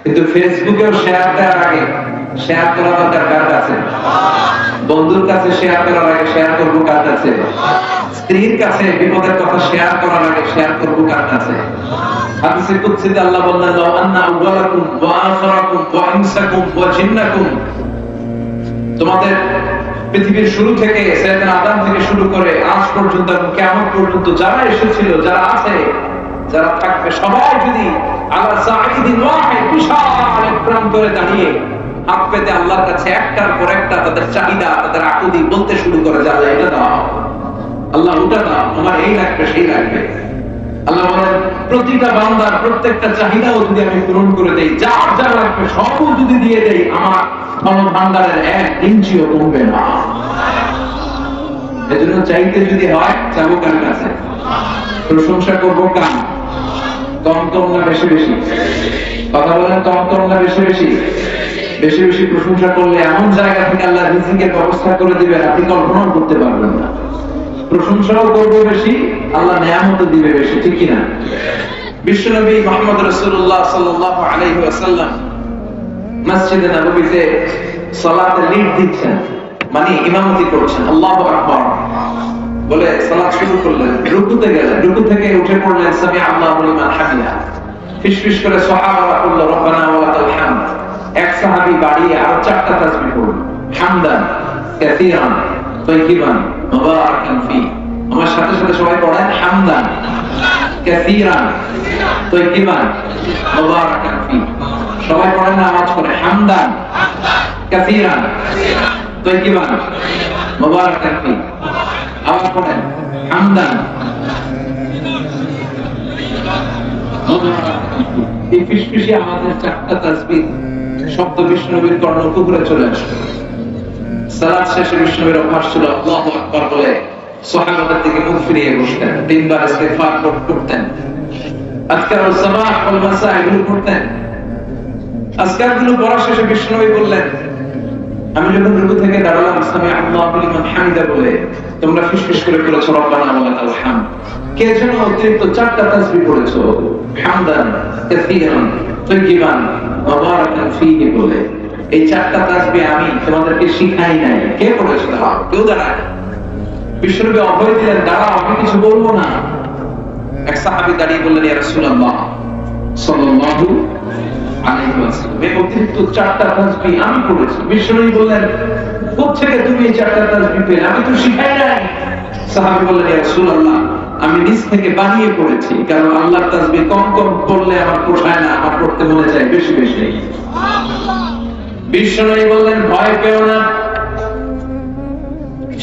কিন্তু ফেসবুকেও শেয়ার দেওয়ার আগে শেয়ার করা দরকার কার কাছে? বন্ধুর কাছে শেয়ার করার আগে শেয়ার করবো কার কাছে? স্ত্রীর কাছে বিপদের কথা শেয়ার করার আগে শেয়ার করবো কার কাছে? হাদিসে কুদসিতে আল্লাহ বললেন, লাউ আন্না আউওয়ালাকুম ওয়া আখিরাকুম ওয়া ইনসাকুম ওয়া জিন্নাকুম, তোমাদের পৃথিবীর শুরু থেকে সাইয়েদনা আদম থেকে শুরু করে আজ পর্যন্ত এবং কিয়ামত পর্যন্ত যারা এসেছিল, যারা আছে, যারা থাকবে, সবাই যদি আলা সাঈদিন ওয়াহিদ বিশাল এক প্রান্তরে দাঁড়িয়ে হাত পেতে আল্লাহর কাছে একটার পর একটা তাদের চাহিদা, তাদের আকুতি বলতে শুরু করে, যে আল্লাহ এটা দাও, আল্লাহ ওটা দাও, আমার এই লাগবে সেই লাগবে, আল্লাহ বলেন প্রতিটা বান্দার প্রত্যেকটা চাহিদাও যদি আমি পূরণ করে দেই, যার যা লাগবে সবও যদি দিয়ে দেই, আমার ধন ভান্ডারের 1 ইঞ্চিও কমবে না। এজন্য চাইতে যদি হয় চাবো কার কাছে? প্রশংসা করবো কার? কম কম না বেশি বেশি? কথা বলেন, কম কম না বেশি বেশি? বেশি বেশি প্রশংসা করলে এমন জায়গা থেকে আল্লাহ রিজিকের ব্যবস্থা করে দিবেন আপনি কল্পনাও করতে পারবেন না। প্রশংসাও করবো বেশি, আল্লাহ নেয়ামতও দিবে বেশি, ঠিক কিনা? বিশ্বনবী মুহাম্মদ রাসূলুল্লাহ সাল্লাল্লাহু আলাইহি ওয়াসাল্লাম মসজিদে নববীতে সালাতে লিড দিচ্ছেন, মানে ইমামতি করছেন। আল্লাহু আকবার বলে সালাত শুরু করলেন, রুকুতে গেলেন, রুকু থেকে উঠে পড়লেন সামি আল্লাহু লিমান হামিদা, ফিসফিস করে সাহাবারা বলল রব্বানা ওয়া লাকাল হামদ। এক সাহাবী বাড়িয়ে আরো 4টা তাসবিহ পড়ল, হামদান কাসীরান তাইয়িবান মুবারাকান ফি। আমার সাথে সাথে সবাই পড়েন, হামদান কাসীরান তাইয়িবান মুবারাকান ফি। সবাই পড়েন না, আওয়াজ করে, হামদান কাসীরান তাইয়িবান মুবারাকান ফি। আওয়াজ করেন, হামদান। এই ফিসফিসে আমাদের 4টা তাসবিহ শব্দ বিষ্ণুনবীর কর্ণকুহরে চলে আসে। সালাত শেষে বিষ্ণুনবীর অভ্যাস ছিল আল্লাহু আকবার বলে সাহাবাদের দিকে মুখ ফিরিয়ে বসতেন, 3 বার ইস্তিগফার করতেন, আজকারুস সাবাহ ওয়াল মাসা এগুলো করতেন। আজকারগুলো পড়া শেষে বিষ্ণুনবী বললেন, আমি যখন রুকু থেকে দাঁড়ালাম সামি আল্লাহু লিমান হামিদা বলে তোমরা ফিসফিস করে পড়েছো রব্বানা ওয়া লাকাল হামদ। কে যেন অতিরিক্ত 4টা তাসবিহ পড়েছো, হামদান কাসীরান তাইয়িবান মুবারাকান ফীহি বলে। এই 4টা তাসবিহ আমি তোমাদেরকে শিখাই নাই, কে পড়েছো? কেউ দাঁড়ায়। বিশ্বনবী অভয় দিলেন, দাঁড়াও, আমি কিছু বলবো না। এক সাহাবী দাঁড়িয়ে বললেন, ইয়া রাসূলুল্লাহ সাল্লাল্লাহু আলাইহি ওয়াসাল্লাম, এই অতিরিক্ত 4টা তাসবিহ আমি পড়েছি। বিশ্বনবী বললেন, কোত্থেকে তুমি এই 4টা তাসবিহ পেলে? আমি তো শিখাই নাই। সাহাবী বললেন, ইয়া রাসূলুল্লাহ, আমি নিজ থেকে বানিয়ে পড়েছি, কারণ আল্লাহর তাসবিহ কম কম পড়লে আমার পোষায় না, আমার পড়তে মনে চায় বেশি বেশি। বিশ্বনবী বললেন, ভয় পেও না,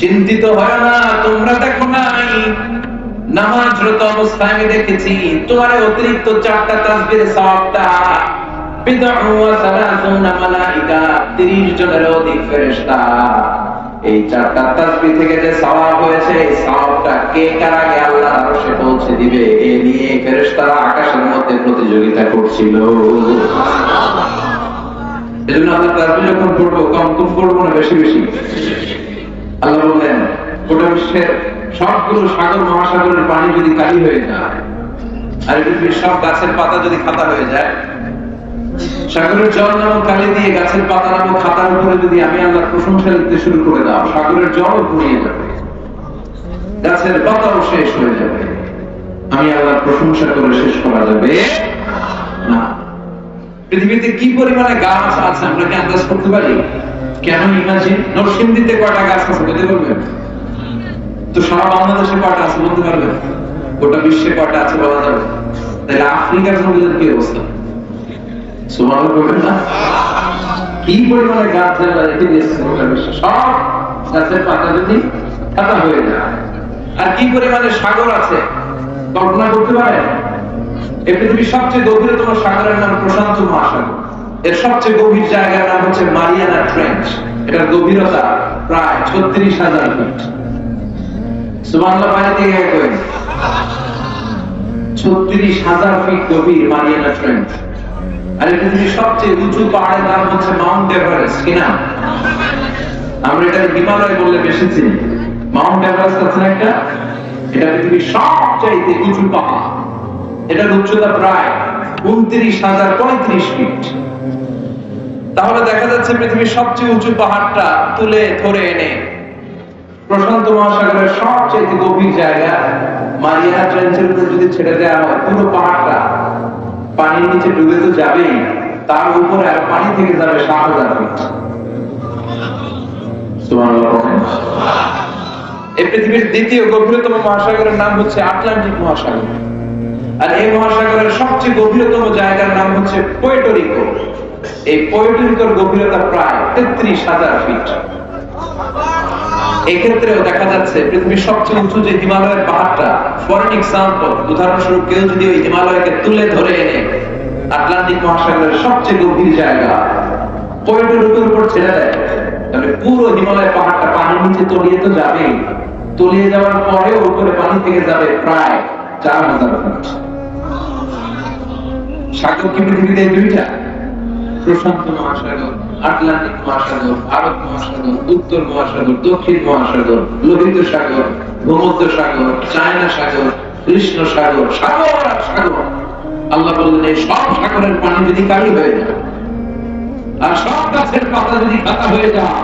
চিন্তিত হয় না, তোমরা দেখো নাই নামাজরত অবস্থায় আমি দেখেছি তোমার অতিরিক্ত 4টা তাসবিহের সওয়াবটা বিদউ ওয়া সালাসুনা মালাইকা, 30 জনের অধিক ফেরেশতা এই 4টা তাসবিহ থেকে যে সওয়াব হয়েছে, এই সওয়াবটা কে কার আগে আল্লাহর আরশে পৌঁছে দিবে, এই নিয়ে ফেরেশতারা আকাশের মধ্যে প্রতিযোগিতা করছিল। এজন্য আমরা তাসবিহ যখন পড়বো কম কম পড়বো না বেশি বেশি? আল্লাহ বলেন, গোটা বিশ্বের সবগুলো সাগর মহাসাগরের পানি যদি কালি হয়ে যায়, আর পৃথিবীর সব গাছের পাতা যদি খাতা হয়ে যায়, সাগরের জল নামক কালি দিয়ে গাছের পাতা নামক খাতার উপরে যদি আমি আল্লাহর প্রশংসা লিখতে শুরু করে দাও, সাগরের জলও ঘুরিয়ে যাবে, গাছের পাতাও শেষ হয়ে যাবে, আমি আল্লাহর প্রশংসা করে শেষ করা যাবে না। পৃথিবীতে কি পরিমাণে গাছ আছে আমরা কি আন্দাজ করতে পারি? কেন ইমাজিন, নরসিংদীতে কয়টা গাছ আছে বলতে পারবেন? তো সারা বাংলাদেশে কয়টা আছে বলতে পারবেন? গোটা বিশ্বে কয়টা আছে বলা যাবে? তাহলে আফ্রিকার জঙ্গলের কি অবস্থা? সুবহানাল্লাহ বলবেন না? কি পরিমাণে গাছ রেখে দিয়েছে গোটা বিশ্বে, সব গাছের পাতা যদি খাতা হয়ে যায়। আর কি পরিমাণে সাগর আছে কল্পনা করতে পারেন? এই পৃথিবীর সবচেয়ে গভীরতম সাগরের নাম প্রশান্ত মহাসাগর। এর সবচেয়ে গভীর জায়গার নাম হচ্ছে মারিয়ানা ট্রেঞ্চ। এটার গভীরতা প্রায় 36,000 ফিট। সুবহানাল্লাহ, বাইরে থেকে কই 36,000 ফিট গভীর মারিয়ানা ট্রেঞ্চ। আর এই পৃথিবীর সবচেয়ে উঁচু পাহাড়ের নাম হচ্ছে মাউন্ট এভারেস্ট। কি নাম? আমরা এটা হিমালয় বললে বেশি চিনি। মাউন্ট এভারেস্ট আছে একটা, এটা পৃথিবীর সবচেয়ে উঁচু পাহাড়। এটার উচ্চতা প্রায় 29,035 ফিট। তাহলে দেখা যাচ্ছে পৃথিবীর সবচেয়ে উঁচু পাহাড়টা তুলে ধরে এনে প্রশান্ত মহাসাগরের সবচেয়ে গভীর জায়গা মারিয়ানা ট্রেঞ্চের উপর যদি ছেড়ে দেওয়া হয়, পুরো পাহাড়টা পানির নিচে ডুবে তো যাবেই, তার উপরে আর পানি থেকে যাবে 7,000 ফিট। এই পৃথিবীর দ্বিতীয় গভীরতম মহাসাগরের নাম হচ্ছে আটলান্টিক মহাসাগর। আর এই মহাসাগরের সবচেয়ে গভীরতম জায়গার নাম হচ্ছে পুয়ের্টো রিকো। এই পুয়ের্টো রিকোর গভীরতা প্রায় 33,000 ফিট। এক্ষেত্রেও দেখা যাচ্ছে পৃথিবীর সবচেয়ে উঁচু যে হিমালয়ের পাহাড়টা, ফর এন এক্সাম্পল, উদাহরণস্বরূপ কেউ যদি ওই হিমালয়কে তুলে ধরে এনে আটলান্টিক মহাসাগরের সবচেয়ে গভীর জায়গা পয়েন্টের উপর ছেড়ে দেয়, তাহলে পুরো হিমালয় পাহাড়টা পানির নিচে তলিয়ে তো যাবে। তলিয়ে যাওয়ার পরেও উপরে পানি থেকে যাবে প্রায় 4000 ফুট। সাগর কি পৃথিবীতে দুইটা? প্রশান্ত মহাসাগর, আটলান্টিক মহাসাগর, আরব মহাসাগর, উত্তর মহাসাগর, দক্ষিণ মহাসাগর, লোহিত সাগর, ভূমধ্য সাগর, চায়না সাগর, কৃষ্ণ সাগর, সাগর আর সাগর। আল্লাহ বললেন এই সব সাগরের পানি যদি কালি হয়ে যায় আর সব গাছের পাতা যদি খাতা হয়ে যায়,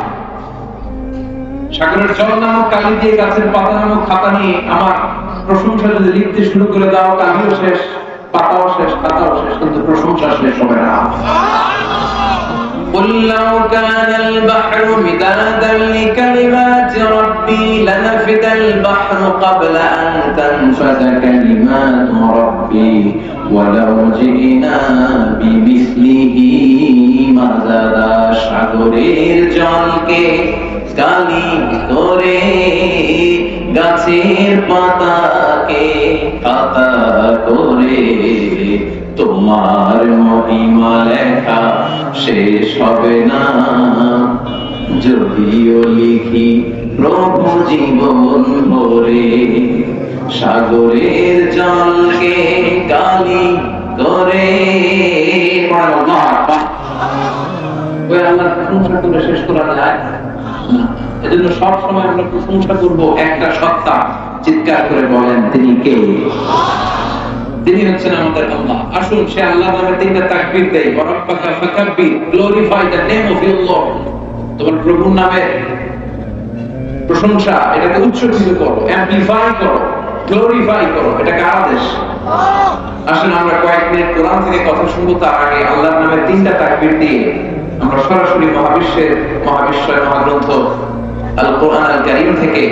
সাগরের জল নামক কালি দিয়ে গাছের পাতা নামক খাতা নিয়ে আমার প্রশংসা যদি লিখতে শুরু করে দাও, কালিও শেষ, পাতাও শেষ, খাতাও শেষ, কিন্তু প্রশংসা শেষ হবে না। قل لو كان البحر مدادا لكلمات ربي لنفد البحر قبل أن تنفد كلمات ربي ولو جئنا بمثله مددا। সাগরের জলকে কালি করে গাছের পাতাকে খাতা করে তোমার মহিমা লেখা শেষ হবে না। যদিও লিখি প্রভু জীবন ভরে, সাগরের জলকে কালি করে। ওই আল্লাহর প্রশংসা করে শেষ করা যায় না। এজন্য সব সময় আমরা প্রশংসা করব একটা সত্তা। চিৎকার করে বলেন তিনি কে? তিনি হচ্ছেন আমাদের আল্লাহ। আসুন সে আল্লাহর নামে তিনটা তাকবীর দেই। ওয়ারাব্বাকা ফাকাব্বির, glorify the name of your lord. তোমার প্রভুর নামে প্রশংসা, এটাকে উৎসর্গিত করো, অ্যামপ্লিফাই করো, গ্লোরিফাই করো। এটা কার আদেশ? আসুন আমরা কয়েক মিনিট কোরআন থেকে কথা শুনবো, তার আগে আল্লাহর নামে তিনটা তাকবীর দিয়ে আমরা সরাসরি মহাবিশ্বের মহাগ্রন্থ আল কোরআন আল কারীম থেকে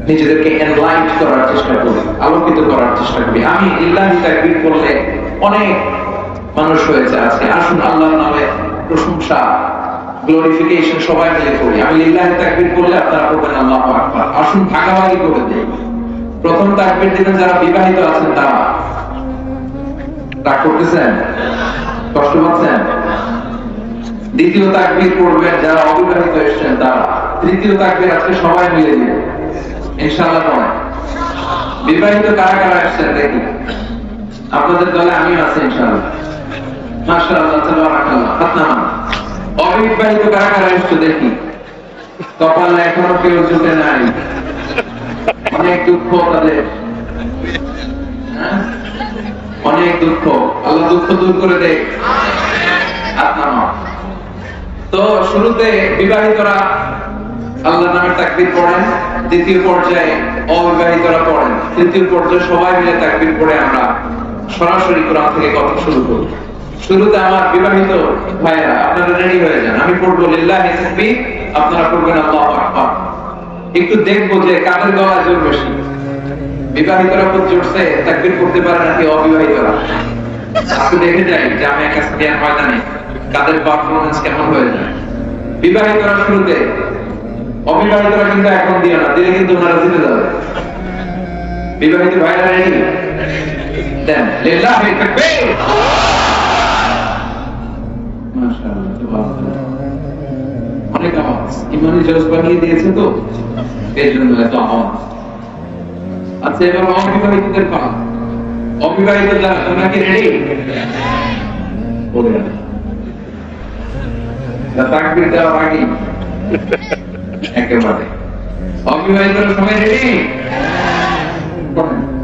নিজেদেরকে এনলাইট করার চেষ্টা করি, আলোকিত করার চেষ্টা করি। আমি লিল্লাহি তাকবীর করলে অনেক মানুষ হয়েছে আজকে। আসুন আল্লাহর নামে প্রশংসা, গ্লোরিফিকেশন সবাই মিলে করি। আমি লিল্লাহি তাকবীর করলে আপনারা করবেন আল্লাহু আকবার। আসুন ভাগাভাগি করে দেই। প্রথম তাকবীর দিবেন যারা বিবাহিত আছেন তারা। রাগ করতেছেন? কষ্ট পাচ্ছেন? দ্বিতীয় তাকবীর পড়বেন যারা অবিবাহিত এসেছেন তারা। তৃতীয় তাকবীর আজকে সবাই মিলে দিবেন ইনশাআল্লাহ। পড়েন। বিবাহিত কারা কারা এসেছেন দেখি। আপনাদের দলে আমিও আছি ইনশাআল্লাহ। মাশাআল্লাহ, তাবারাকাল্লাহ। হাত নামান। অবিবাহিত কারা কারা এসেছে দেখি। কপালে এখনো কেউ জুটে নাই। অনেক দুঃখ তাদের, অনেক দুঃখ। আল্লাহ দুঃখ দূর করে দেয়। হাত নামান। তো শুরুতে বিবাহিতরা আল্লাহর নামে তাকবীর পড়েন, দ্বিতীয় পর্যায়ে অবিবাহিতরা পড়েন, তৃতীয় পর্যায়ে সবাই মিলে তাকবীর পড়ে আমরা সরাসরি কোরআন থেকে কথা শুরু করি। শুরুতে আমার বিবাহিত ভাইরা আপনারা রেডি হয়ে যান। আমি পড়বো লিল্লাহি তাকবীর, আপনারা পড়বেন আল্লাহু আকবার। একটু দেখবো যে কাদের গলা জোর বেশি। বিবাহিতরা খুব জোরছে তাকবীর পড়তে পারে নাকি অবিবাহিতরা? আপনি দেখে যাই যে আমি একটা স্টেডিয়াম ময়দানে কাদের পারফরম্যান্স কেমন হয়ে যায়। বিবাহিতরা শুরুতে, অবিবাহিতরা কিন্তু এখন দিও না, দিলে কিন্তু ওনারা জিতে যাবে। বিবাহিত ভাইরা রেডি? দেন লিল্লাহি তাকবীর। মাশাআল্লাহ, সুবহানাল্লাহ। অনেক আওয়াজ, ইমানি জজবা নিয়ে দিয়েছে তো এর জন্য এত আওয়াজ। আচ্ছা, এবার অবিবাহিতদের পালা। অবিবাহিত যারা, তোমরা কি রেডি? বলে তাকবীর দেওয়ার আগে একেবারে অবিবাহিতরা সবাই রেডি?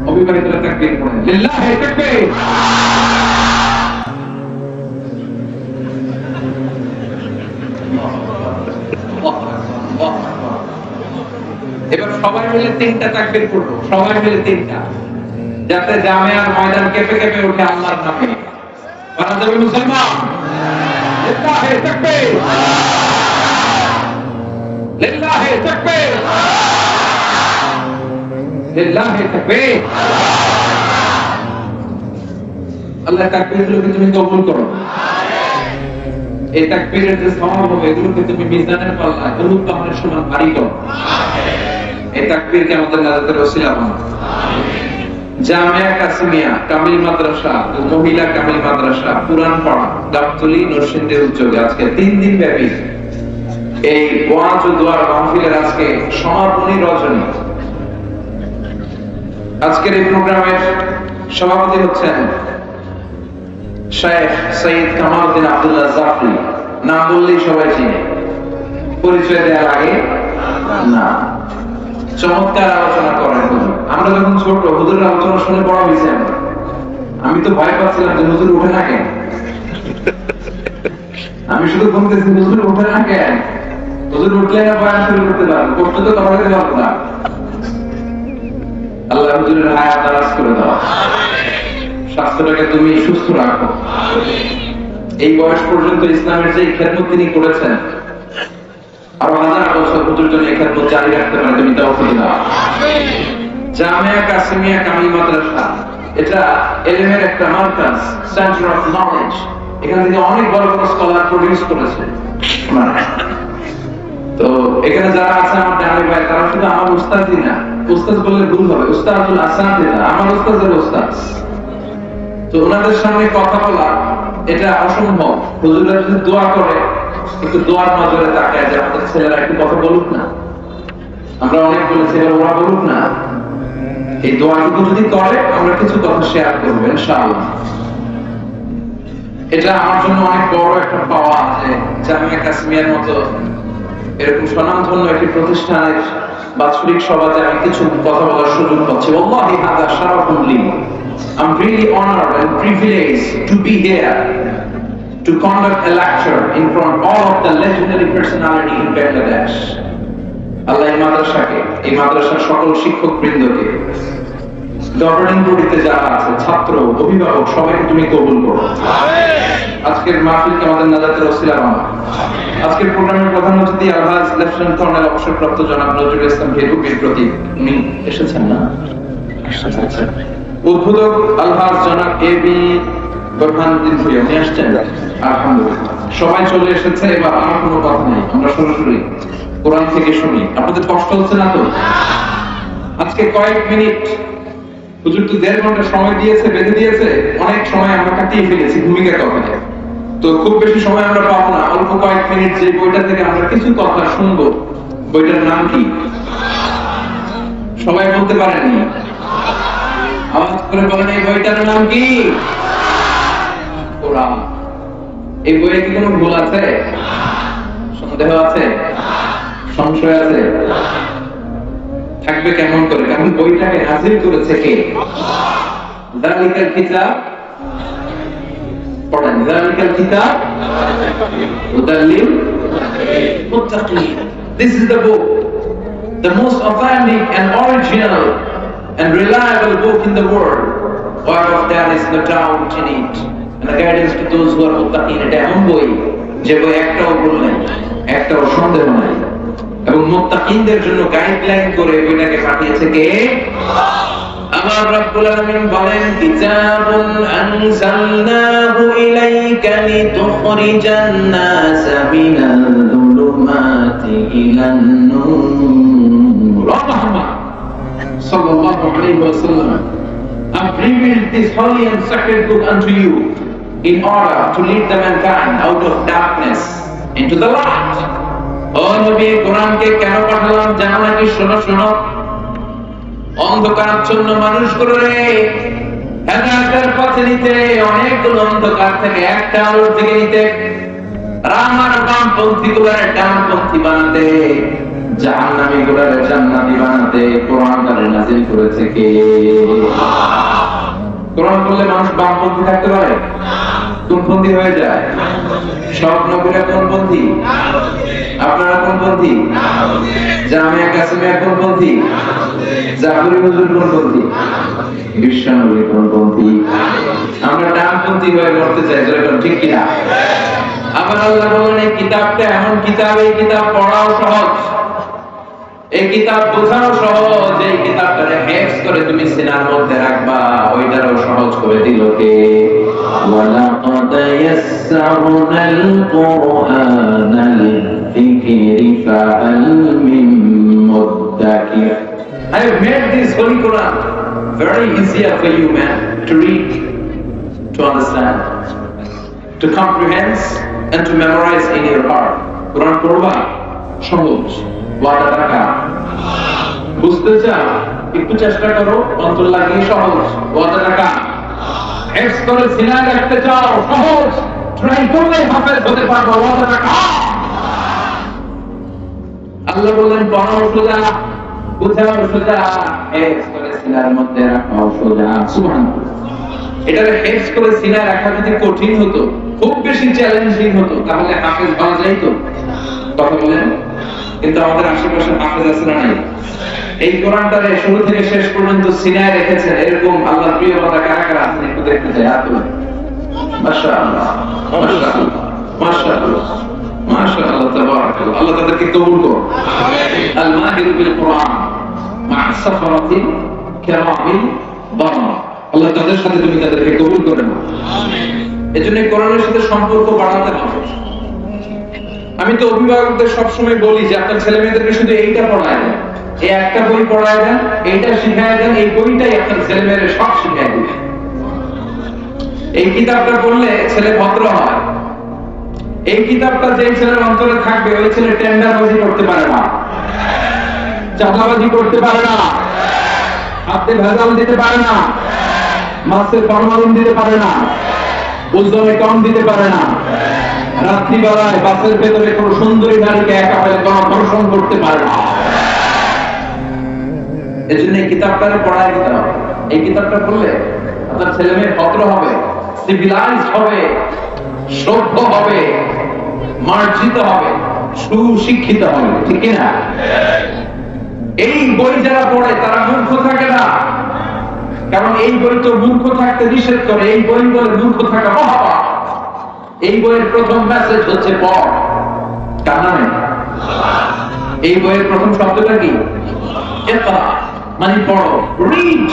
অবিবাহিতরা তাকবীর পড়েন। লিল্লাহি তাকবীর। এবার সবাই মিলে তিনটা তাকবীর পড়বো, সবাই মিলে তিনটা, যাতে জামিয়ার ময়দান কেঁপে কেঁপে ওঠে আল্লাহর নামে। বলা যাবে মুসলমান? লিল্লাহি তাকবীর, লিল্লাহি তাকবীর, লিল্লাহি তাকবীর। আল্লাহ তাকবীরগুলোকে তুমি কবুল করো। এই তাকবীরের যে সওয়াব হবে এগুলোকে তুমি মিজানের পাল্লায় উহুদ পাহাড়ের সমান ভারী করো। এই তাকবীরকে আমাদের নাজাতের ওসিলা বানাও। জামিয়া কাসিমিয়া কামিল মাদ্রাসা, মহিলা কামিল মাদ্রাসা, কুরআন পড়া, গাবতলী নরসিংদীর উদ্যোগে আজকে 3 দিন ব্যাপী এই ওয়াজ ও দোয়ার মাহফিলের আজকে সমাপনী রজনী। আজকের এই প্রোগ্রামের সভাপতি হচ্ছেন শেখ সৈয়দ কামাল উদ্দিন আব্দুল্লাহ জাফরি। নাম বললেই সবাই চিনে, পরিচয় দেওয়ার আগে না। চমৎকার আলোচনা করেন হুজুর। আমরা যখন ছোট হুজুরের আলোচনা শুনে বড় হয়েছে আমি তো ভয় পাচ্ছিলাম যে হুজুর উঠে না কেন। আমি শুধু বলতেছি হুজুর উঠে না কেন, হুজুর উঠলে না বয়ান শুরু করতে পারবো, কষ্ট তো তোমাকে পারবো না। আল্লাহ হুজুরের হায়াত দারাজ করে দাও, স্বাস্থ্যটাকে তুমি সুস্থ রাখো। এই বয়স পর্যন্ত ইসলামের যে খেদমত তিনি করেছেন, আরো হাজার বছর হুজুর জন্য এই খেদমত জারি রাখতে পারে তুমি তৌফিক দাও। জামিয়া কাসিমিয়া কামিল মাদ্রাসা এটা ইলমের একটা মার্কাজ, সেন্টার অফ নলেজ। এখান থেকে অনেক বড় বড় স্কলার প্রডিউস করেছে। তো এখানে যারা আছে আমার ডানে ভাই, তারা শুধু আমার উস্তাদই না, উস্তাদ বললে ভুল হবে, উস্তাদুল আসাতিজা, আমার উস্তাদের উস্তাদ। তো ওনাদের সামনে কথা বলা এটা অসম্ভব। হুজুররা যদি দোয়া করে একটু দোয়ার নজরে তাকায় যে আমাদের ছেলেরা একটু কথা বলুক না। আমরা অনেক বলেছি এবার ওরা বলুক না। এই দোয়াটুকু যদি করে আমরা কিছু কথা শেয়ার করবো ইনশাআল্লাহ। এটা আমার জন্য অনেক বড় একটা পাওয়া আছে। জামিয়া কাসিমিয়ার মতো এরকম স্বনামধন্য একটি প্রতিষ্ঠানের বাৎসরিক সভাতে আমি কিছু কথা বলার সুযোগ পাচ্ছি। ওয়াল্লাহি হাযা শারাফুন লি। I'm really honored and privileged to be here to conduct a lecture in front of all of the legendary personality in Bangladesh. আল্লাহ এই মাদ্রাসার সকল শিক্ষক বৃন্দকে, গভর্নিং বডিতে যারা আছে, ছাত্র, অভিভাবক, সবাইকে তুমি কবুল করো। আজকের মাহফিলকে আমাদের নাজাতের ওসিলা বানাও। আজকের প্রোগ্রামের প্রধান অতিথি আলহাজ লেফটেন্যান্ট কর্নেল অবসরপ্রাপ্ত জনাব নজরুল ইসলাম ভেগুপির প্রতি উনি এসেছেন না? উদ্বোধক আলহাজ জনাব এবি বুরহানুদ্দিন ভূঁইয়া উনি আসছেন। আলহামদুলিল্লাহ সবাই চলে এসেছে। এবার আমার কোনো কথা নেই, আমরা সরাসরি কোরআন থেকে শুনি। আপনাদের কষ্ট হচ্ছে না তো? আজকে কয়েক মিনিট, হুজুর তো 1.5 ঘন্টা সময় দিয়েছে, বেঁধে দিয়েছে, অনেক সময় আমরা কাটিয়ে ফেলেছি ভূমিকা কখনো। তো খুব বেশি সময় আমরা পাবো না, অল্প কয়েক মিনিট যে বইটা থেকে আমরা কিছু কথা শুনবো। বইটার নাম কি সবাই বলতে পারেননি? আওয়াজ করে বলেন এই বইটার নাম কি? কোরআন। এই বইয়ে কি কোনো ভুল আছে? সন্দেহ আছে? সংশয় আছে? থাকবে কেমন করে? কারণ বইটাকে নাযিল করেছে কে? যালিকাল কিতাব, পড়েন, যালিকাল কিতাব হুদাল লিল মুত্তাকিন। This is the book, the most authentic and original and reliable book in the world, whereof there is no doubt in it, and the guidance to those who are muttaqin. এটা এমন বই যে বই একটাও ভুল নাই, একটাও সন্দেহ নাই, এবং মুত্তাকিনদের জন্য গাইডলাইন করে বইটাকে পাঠিয়েছে কে? আমার রব্বুল আলামিন বলেন, কিতাবুন আনজালনাহু ইলাইকা লিতুখরিজান নাসা মিনাল যুলুমাতি ইলান নূর। Muhammad sallallahu alayhi wa sallam, I've revealed this holy and sacred book unto you in order to lead the mankind out of darkness into the light. ও নবী, কোরআনকে কেন পাঠালাম জানো নাকি? শোনো শোনো, অন্ধকারাচ্ছন্ন মানুষগুলো রে হেদায়েতের পথে নিতে, অনেকগুলো অন্ধকার থেকে একটা আলোর দিকে নিতে, আমার বামপন্থী গুলার ডানপন্থী বানাতে, জাহান্নামী গুলার জান্নাতি বানাতে কোরআন নাযিল করেছে কে? কোরআন বললে মানুষ বামপন্থী থাকতে পারে? কোনপন্থী হয়ে যায়? সব নবীরা কোনপন্থী? আপনারা কোনপন্থী? জামিয়া কাসিমিয়া কোনপন্থী? জাফরি হুজুর কোনপন্থী? বিশ্বনবী কোনপন্থী? আমরা ডানপন্থী হয়ে মরতে চাই, যেরকম ঠিক কিনা? আবার আল্লাহ বলেন এই কিতাবটা এমন কিতাব, এই কিতাব পড়াও সহজ। এই কিতাব বোঝানো সহজ, এই কিতাবটারে হেফজ করে তুমি সিনার মধ্যে রাখবা, ওইটারও সহজ করে দিল কে? ওয়ালাকাদ ইয়াসসারনাল কুরআনা লিযিকরি ফাহাল মিন মুদ্দাকির। I have made this Holy Quran very easier for you, man, to read, to understand, to comprehend, and to memorize in your heart. Quran পড়বা সহজ, ওয়াদা টাকা বুঝতে চাও, একটু চেষ্টা করো, অন্তর লাগিয়ে সহজ, ওয়াদা টাকা হেফজ করে সিনায় রাখতে চাও, সহজ, ট্রাই করলে হাফেজ হতে পারবো, ওয়াদা টাকা। আল্লাহ বললেন পড়াও সোজা, বুঝাও সোজা, হেফজ করে সিনার মধ্যে রাখাও সোজা। সুবহানাল্লাহ। এটারে হেফজ করে সিনায় রাখা যদি কঠিন হতো, খুব বেশি চ্যালেঞ্জিং হতো, তাহলে হাফেজ হওয়া যাইতো? কথা বলেন। কিন্তু আমাদের আশেপাশে হাফেজ আছে না নাই? এই কোরআনটারে শুরু থেকে শেষ পর্যন্ত সিনায় রেখেছেন এরকম আল্লাহর প্রিয় বান্দা কারা কারা আছেন একটু দেখতে চাই। হাত তুলে। মাশাআল্লাহ, মাশাআল্লাহ, মাশাআল্লাহ, মাশাআল্লাহ, তাবারাকাল্লাহ। আল্লাহ তাদেরকে কবুল করুন। আল মাহিরু বিল কোরআন মা সাফারাতিন কিরামিন বারারা। আল্লাহ তাদের সাথে তুমি তাদেরকে কবুল করে নাও। আমিন। এজন্য কোরআনের সাথে সম্পর্ক বাড়াতে হবে। আমি তো অভিভাবকদের সবসময় বলি যে আপনার ছেলে মেয়েদেরকে শুধু এইটা পড়ায় দেন, এই একটা বই পড়ায় দেন, এইটা শিখায় দেন, এই বইটাই আপনার ছেলে মেয়েদের সব শিখায় দেবে। এই কিতাবটা পড়লে ছেলে ভদ্র হয়। এই কিতাবটা যে ছেলের অন্তরে থাকবে ওই ছেলে টেন্ডারবাজি করতে পারে না, চাঁদাবাজি করতে পারে না, হাতে ভেজাল দিতে পারে না, মাছের ফরমালিন দিতে পারে না, ওজনে কম দিতে পারে না, রাত্রিবেলায় বাসের ভেতরে কোন সুন্দরী নারীকে একা পেলে ধর্ষণ করতে পারে না। এজন্য এই কিতাবটা পড়ায় দিতে হবে। এই কিতাবটা পড়লে আপনার ছেলে মেয়ে ভদ্র হবে, সিভিলাইজ হবে, সভ্য হবে, মার্জিত হবে, সুশিক্ষিত হবে, ঠিক না? এই বই যারা পড়ে তারা মূর্খ থাকে না, কারণ এই বই তো মূর্খ থাকতে নিষেধ করে। এই বই বলে মূর্খ থাকা মহাপাপ। এই বইয়ের প্রথম মেসেজ হচ্ছে পড়। কার নামে? এই বইয়ের প্রথম শব্দটা কি? ইকরা, মানে পড়ো। Read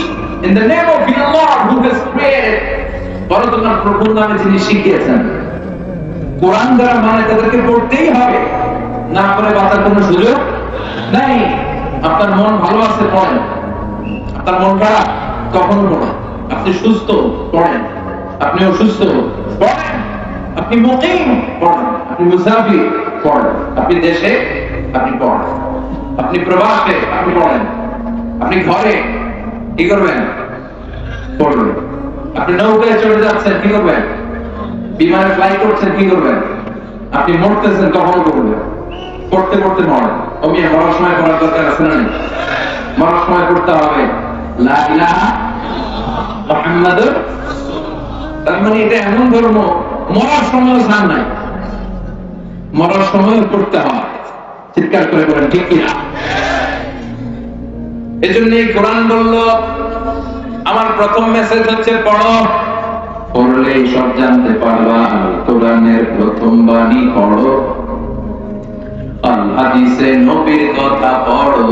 in the name of your Lord who has created. পড়ো তোমার প্রভুর নামে যিনি শিখিয়েছেন। কোরআন যারা মানে তাদেরকে পড়তেই হবে, না পড়ে বাঁচার কোনো সুযোগ নাই। আপনার মন ভালো আছে পড়েন, আপনার মন খারাপ তখন পড়েন। আপনি সুস্থ পড়েন, আপনি অসুস্থ পড়েন, আপনি মুকিম পড়েন, আপনি মুসাফির পড়েন, আপনি দেশে আপনি পড়েন, আপনি প্রবাসে আপনি পড়েন, আপনি ঘরে কি করবেন? পড়বেন। আপনি নৌকায় চলে যাচ্ছেন কি করবেন? বিমানে ফ্লাই করছেন কি করবেন? আপনি মরতেছেন তখন করবেন। পড়তে পড়তে মরেন। আমি মরার সময় পড়ার দরকার আছে না? মরার সময় পড়তে হবে লা ইলাহা মুহাম্মাদুর। তার মানে এটা এমন ধর্ম, মরার সময় জান নাই, মরার সময় পড়তে হয়। চিৎকার করে বলেন ঠিক কিনা? এজন্য এই কোরআন বলল আমার প্রথম মেসেজ হচ্ছে পড়ো। পড়লেই সব জানতে পারবা। কোরআনের প্রথম বাণী পড়ো, আল হাদিসে নবীর কথা পড়ো।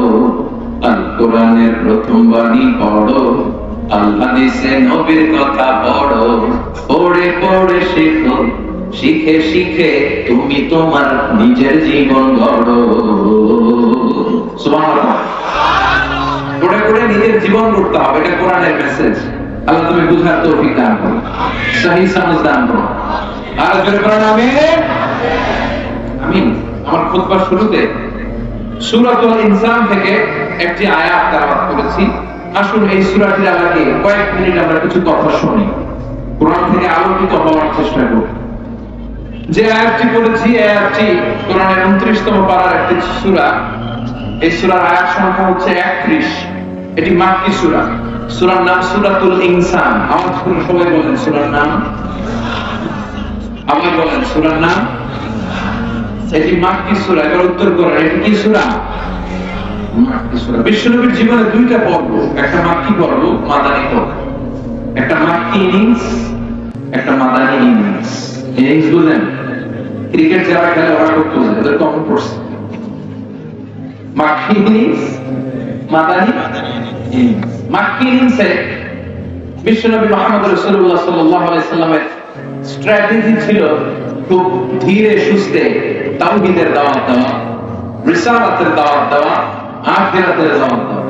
আল কোরআনের প্রথম বাণী পড়ো, আল হাদিসে নবীর কথা পড়ো। পড়ে পড়ে শেখো, শিখে শিখে তুমি তোমার নিজের জীবন গড়ো। সুবহানাল্লাহ। পড়ে পড়ে নিজের জীবন গড়তে হবে, এটা কোরআনের মেসেজ। আল্লাহ তুমি বুঝার তৌফিক দান করো, সহি সমঝ দান করো। আর জোরে বলেন আমিন। আমিন। আমার খুতবার শুরুতে সূরাতুল ইনসান থেকে একটি আয়াত তেলাওয়াত করেছি। আসুন এই সূরাটির আলোকে কয়েক মিনিট আমরা কিছু কথা শুনি, কোরআন থেকে আলোকিত হওয়ার চেষ্টা করি। যে আয়াতটি পড়েছি এই আয়াতটি কোরআনের 29তম পারার একটি সূরা। এই সূরার আয়াত সংখ্যা হচ্ছে 31। এটি মাক্কি সূরা। সূরার নাম সূরাতুল ইনসান। আওয়াজ করে সবাই বলেন সূরার নাম। আবার বলেন সূরার নাম। এটি মাক্কি সূরা। এবার উত্তর করেন এটি কি সূরা? মাক্কি সূরা। বিশ্বনবীর জীবনে দুইটা পর্ব, একটা মাক্কি পর্ব, মাদানী পর্ব। একটা মাক্কি ইনিংস, একটা মাদানী ইনিংস। ইনিংস বুঝেন? ক্রিকেট যারা খেলে ওরা করতে বোঝে, ওদের কমন পড়ছে। Makki innings, Madani innings. মাক্কি ইনিংসে বিশ্বনবী মুহাম্মদ রাসূলুল্লাহ সাল্লাল্লাহু আলাইহি সাল্লামের স্ট্র্যাটেজি ছিল খুব ধীরে সুস্থে তাওহীদের দাওয়াত দেওয়া, রিসালাতের দাওয়াত দেওয়া, আখিরাতের দাওয়াত দেওয়া।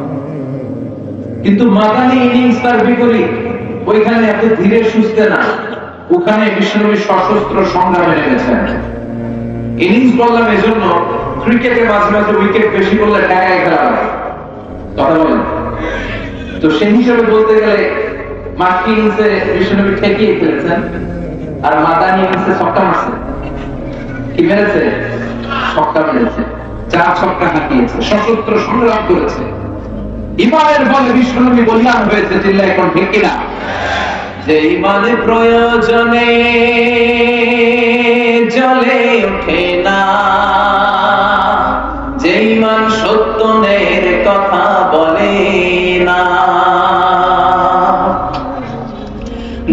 কিন্তু মাদানী ইনিংস তার বিপরীত, ওইখানে এত ধীরে সুস্থে না, ওখানে বিশ্বনবী সশস্ত্র সংগ্রামে নেমেছেন। ইনিংস বললাম এজন্য, ক্রিকেটে মাঝে মাঝে উইকেট বেশি করলে টাকায় খেলা হয়, কথা বলেন তো সেই হিসাবে বলতে গেলে মাক্কি ইনিংসে বিশ্বনবী ঠেকিয়ে ফেলেছেন, আর মাদানী ইনিংসে ছক্কা মারছে। কি মেরেছে? ছক্কা মেরেছে, 4 ছক্কা হাঁকিয়েছে, সশস্ত্র সংগ্রাম করেছে। ইমানের বলে বিশ্বনবী বলিয়ান হয়েছে, চিল্লা এখন ঠিক কিনা? যে ইমানে প্রয়োজনে জ্বলে ওঠে না, যে ইমান সত্যের কথা বলে না,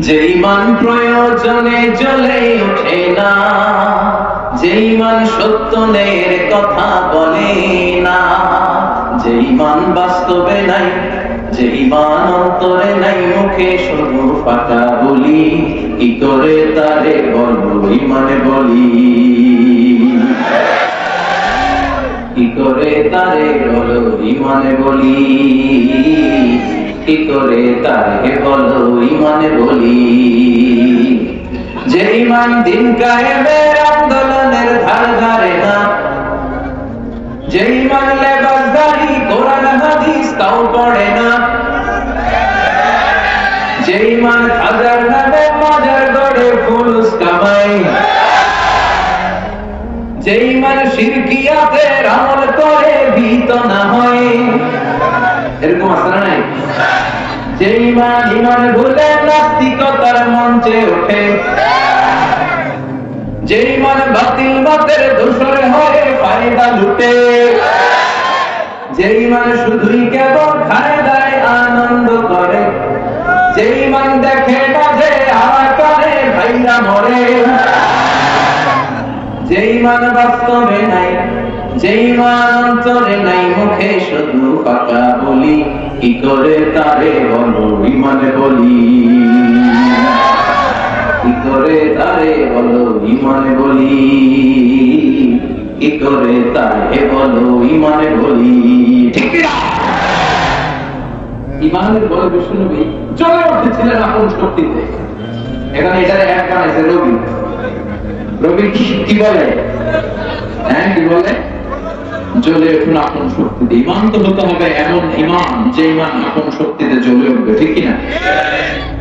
যে ইমান প্রয়োজনে জ্বলে ওঠে না, যে ইমান সত্যের কথা বলে না, যে ইমান বাস্তবে নাই, যে ইমান অন্তরে নাই, মুখে শুধু ফাঁকা বলি, কি করে তারে বলবো ইমানে বলি, কি করে তারে বলো ইমানে বলি, কি করে তারে বলো ইমানে বলি। যে ইমান দিন কায়েমের আন্দোলনের ধার ধারে না, যে ইমান লেবাসদারি কোরআন হাদিস তাও পড়ে না, যে ইমান হাজার নামে মাজার গড়ে ফুলুস কামাই, যে ইমান শিরকিয়াতের আমল করে ভীত না হয়, এরকম আছে না নাই? যে ইমান ভুলে নাস্তিকতার মঞ্চে ওঠে, যে ইমান বাতিল মতের দোষর হয়ে ফায়দা লুটে, যে ইমান শুধুই কেবল খায় দায় আনন্দ করে, যে ইমান দেখে না যে আর করে ভাইরা মরে, যে ইমান বাস্তবে নাই, যে ইমান অন্তরে নাই, মুখে শুধু ফাঁকা বলি, কি করে তারে বলো ইমানে বলি, কি করে তারে বলো ইমানে বলি, কি করে তারে বলো ইমানে বলি, ঠিক না? ইমানের বলে বিশ্বনবী জ্বলে উঠেছিলেন আপন শক্তিতে। এখানে এটার এক বানাইছে রবি। রবি কি বলে? হ্যাঁ, কি বলে? জ্বলে উঠুন আপন শক্তিতে। ইমান তো হতে হবে এমন ইমান, যে ইমান আপন শক্তিতে জ্বলে উঠবে, ঠিক কিনা?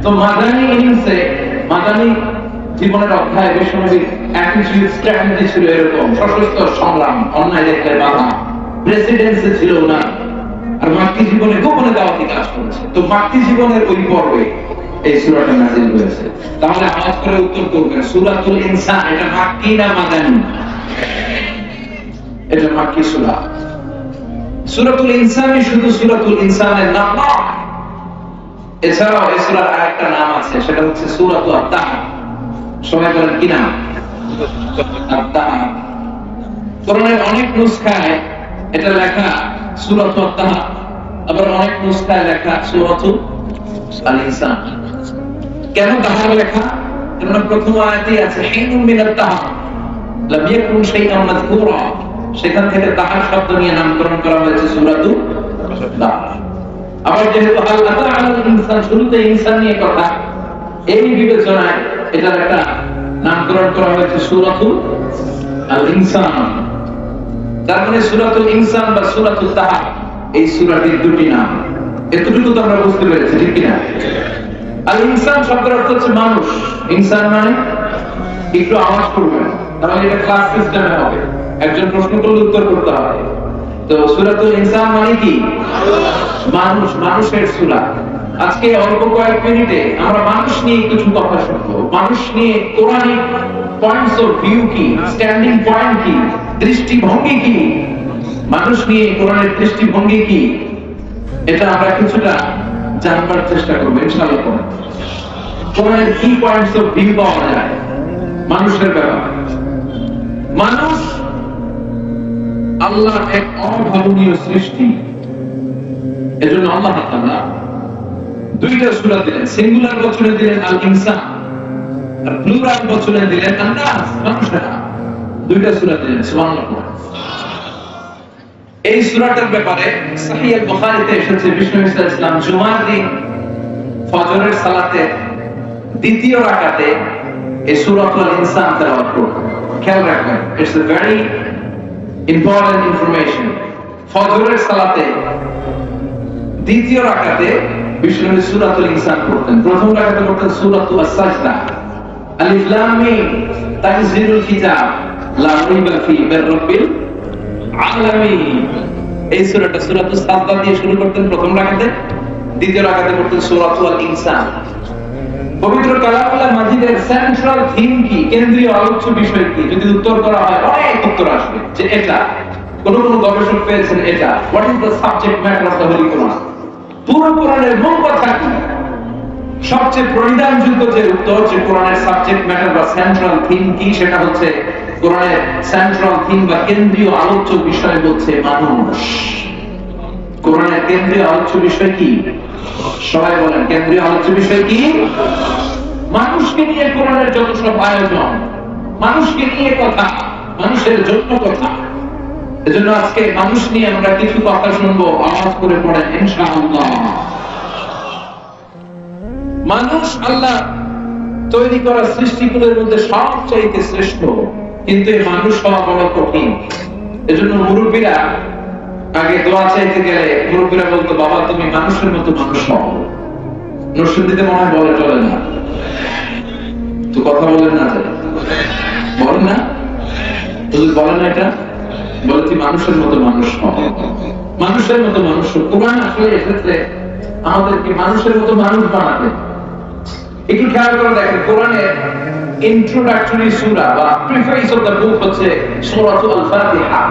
তো মাদানী ইনিংসে, মাদানী জীবনের অধ্যায় বিশ্বনবীর অ্যাটিটিউড স্ট্র্যাটেজি ছিল এরকম, সশস্ত্র সংগ্রাম, অন্যায় দেখতে বাধা, প্রেসিডেন্সি ছিল না, আর মাক্কি জীবনে গোপনে দাওয়াতি কাজ করেছে। তো মাক্কি জীবনের ওই পর্বে এই সূরাটা নাযিল হয়েছে। তাহলে আওয়াজ করে উত্তর করবেন, সূরাতুল ইনসান এটা মাক্কি না মাদানী? এটা মাক্কি সূরা। সূরাতুল ইনসানই শুধু সূরাতুল ইনসানের নাম নয়, এছাড়াও এই সূরার আরেকটা নাম আছে, সেটা হচ্ছে সূরাতুল আত-তাহা। সবাই বলেন কি নাম? আত-তাহা। কোরআনের অনেক নুসখায় এটা লেখা সূরাতুল আত-তাহা, আবার অনেক নুসখায় লেখা সূরাতুল আল-ইনসান। কেন তাহা লেখা? কারণ প্রথম আয়াতেই আছে হিনুম মিনাত তাহা লাম ইয়াকুন শাইআন মাযকুরা, সেখান থেকে তাহার শব্দ নিয়ে নামকরণ করা হয়েছে সূরাতুল তাহা। আবার যেহেতু হাল আতা আলাল ইনসান, শুরুতে ইনসান নিয়ে কথা, এই বিবেচনায় এটার একটা নামকরণ করা হয়েছে সূরাতুল আল-ইনসান। তার মানে সূরাতুল ইনসান বা সূরাতুল তাহা এই সূরাটির দুটি নাম। এতটুকু তো আমরা বুঝতে পেরেছি, ঠিক কিনা? আল-ইনসান শব্দের অর্থ হচ্ছে মানুষ। ইনসান মানে, একটু আওয়াজ করবেন, তাহলে এটা ক্লাস সিস্টেমে হবে, একজন প্রশ্ন করলে উত্তর করতে হবে। তো সূরাতুল ইনসান মানে কি? মানুষ, মানুষের সূরা। আজকে অল্প কয়েক মিনিটে আমরা মানুষ নিয়ে কিছু কথা শুনবো। মানুষ নিয়ে কোরআনিক পয়েন্টস অফ ভিউ কি, স্ট্যান্ডিং পয়েন্ট কি, দৃষ্টিভঙ্গি কি, মানুষ নিয়ে কোরআনের দৃষ্টিভঙ্গি কি, এটা আমরা কিছুটা জানবার চেষ্টা করবো ইনশাআল্লাহ। কোরআনের কি পয়েন্টস অফ ভিউ পাওয়া যায় মানুষের ব্যাপারে। মানুষ আল্লাহর এক অভাবনীয় সৃষ্টি। এজন্য আল্লাহ তাআলা দুইটা সূরা দিলেন, সিঙ্গুলার বচনে দিলেন আল ইনসান আর প্লুরাল বচনে দিলেন আন-নাস, মানুষেরা। দুইটা সূরা দিলেন, সুবহানাল্লাহ। এই সূরাটার ব্যাপারে সহিহ আল-বুখারীতে এসেছে, বিষ্ণু ইসা ইসলাম জুমার দিন ফজরের সালাতে দ্বিতীয় রাকাতে এই সূরাতুল ইনসান তেলাওয়াত করবেন। খেয়াল রাখবেন, it's a very important information. ফজরের সালাতে দ্বিতীয় রাকাতে বিষ্ণু সূরাতুল ইনসান পড়তেন, প্রথম রাকাতে পড়তেন সূরাতুল সাজদা। আলিফ লাম মিম তানজিলুল কিতাব লা রাইবা ফিহি মির রাব্বিল আলামিন। এই সূরাটা সূরাতুল সাজদা দিয়ে শুরু করতেন প্রথম রাকাতে, দ্বিতীয় রাকাতে পড়তেন সূরাতুল ইনসান। পবিত্র কালামুল্লাহ মাজিদের সেন্ট্রাল থিম কি, কেন্দ্রীয় আলোচ্য বিষয় কি, যদি উত্তর করা হয় অনেক উত্তর আসবে যে এটা। কোন কোন গবেষক পেয়েছেন এটা what is the subject matter of the holy Quran, পুরো কোরআনের মূল কথা কি। সবচেয়ে পরিধানযোগ্য যে উত্তর, যে কোরআনের সাবজেক্ট ম্যাটার বা সেন্ট্রাল থিম কি, সেটা হচ্ছে কোরআনের সেন্ট্রাল থিম বা কেন্দ্রীয় আলোচ্য বিষয় হচ্ছে মানুষ। কোরআনের কেন্দ্রীয় আলোচ্য বিষয় কি? সবাই বলেন, কেন্দ্রীয় আলোচ্য বিষয় কি? মানুষকে নিয়ে কোরআনের যত সব আয়োজন, মানুষকে নিয়ে কথা, মানুষের জন্য কথা। এজন্য আজকে মানুষ নিয়ে আমরা কিছু কথা শুনবো, আওয়াজ করে পড়েন ইনশাআল্লাহ। মানুষ আল্লাহ তৈরি করা সৃষ্টিগুলোর মধ্যে সবচাইতে শ্রেষ্ঠ, কিন্তু এই মানুষ হওয়া বড় কঠিন। এজন্য মুরব্বীরা আগে দোয়া চাইতে গেলে মুরব্বীরা বলতো, বাবা তুমি মানুষের মতো মানুষ হও। নরসিংদীতে মনে হয় বলে চলে না, তো কথা বলেন না, বলেন না, বলেন না, এটা বলে তুই মানুষের মতো মানুষ হও, মানুষের মতো মানুষ। কোরআন আসলে এসেছে আমাদেরকে মানুষের মতো মানুষ বানাতে। একটু খেয়াল করে দেখেন, কোরআনের ইন্ট্রোডাক্টরি সূরা বা প্রিফেস অফ দ্য বুক হচ্ছে সূরাতুল ফাতিহা।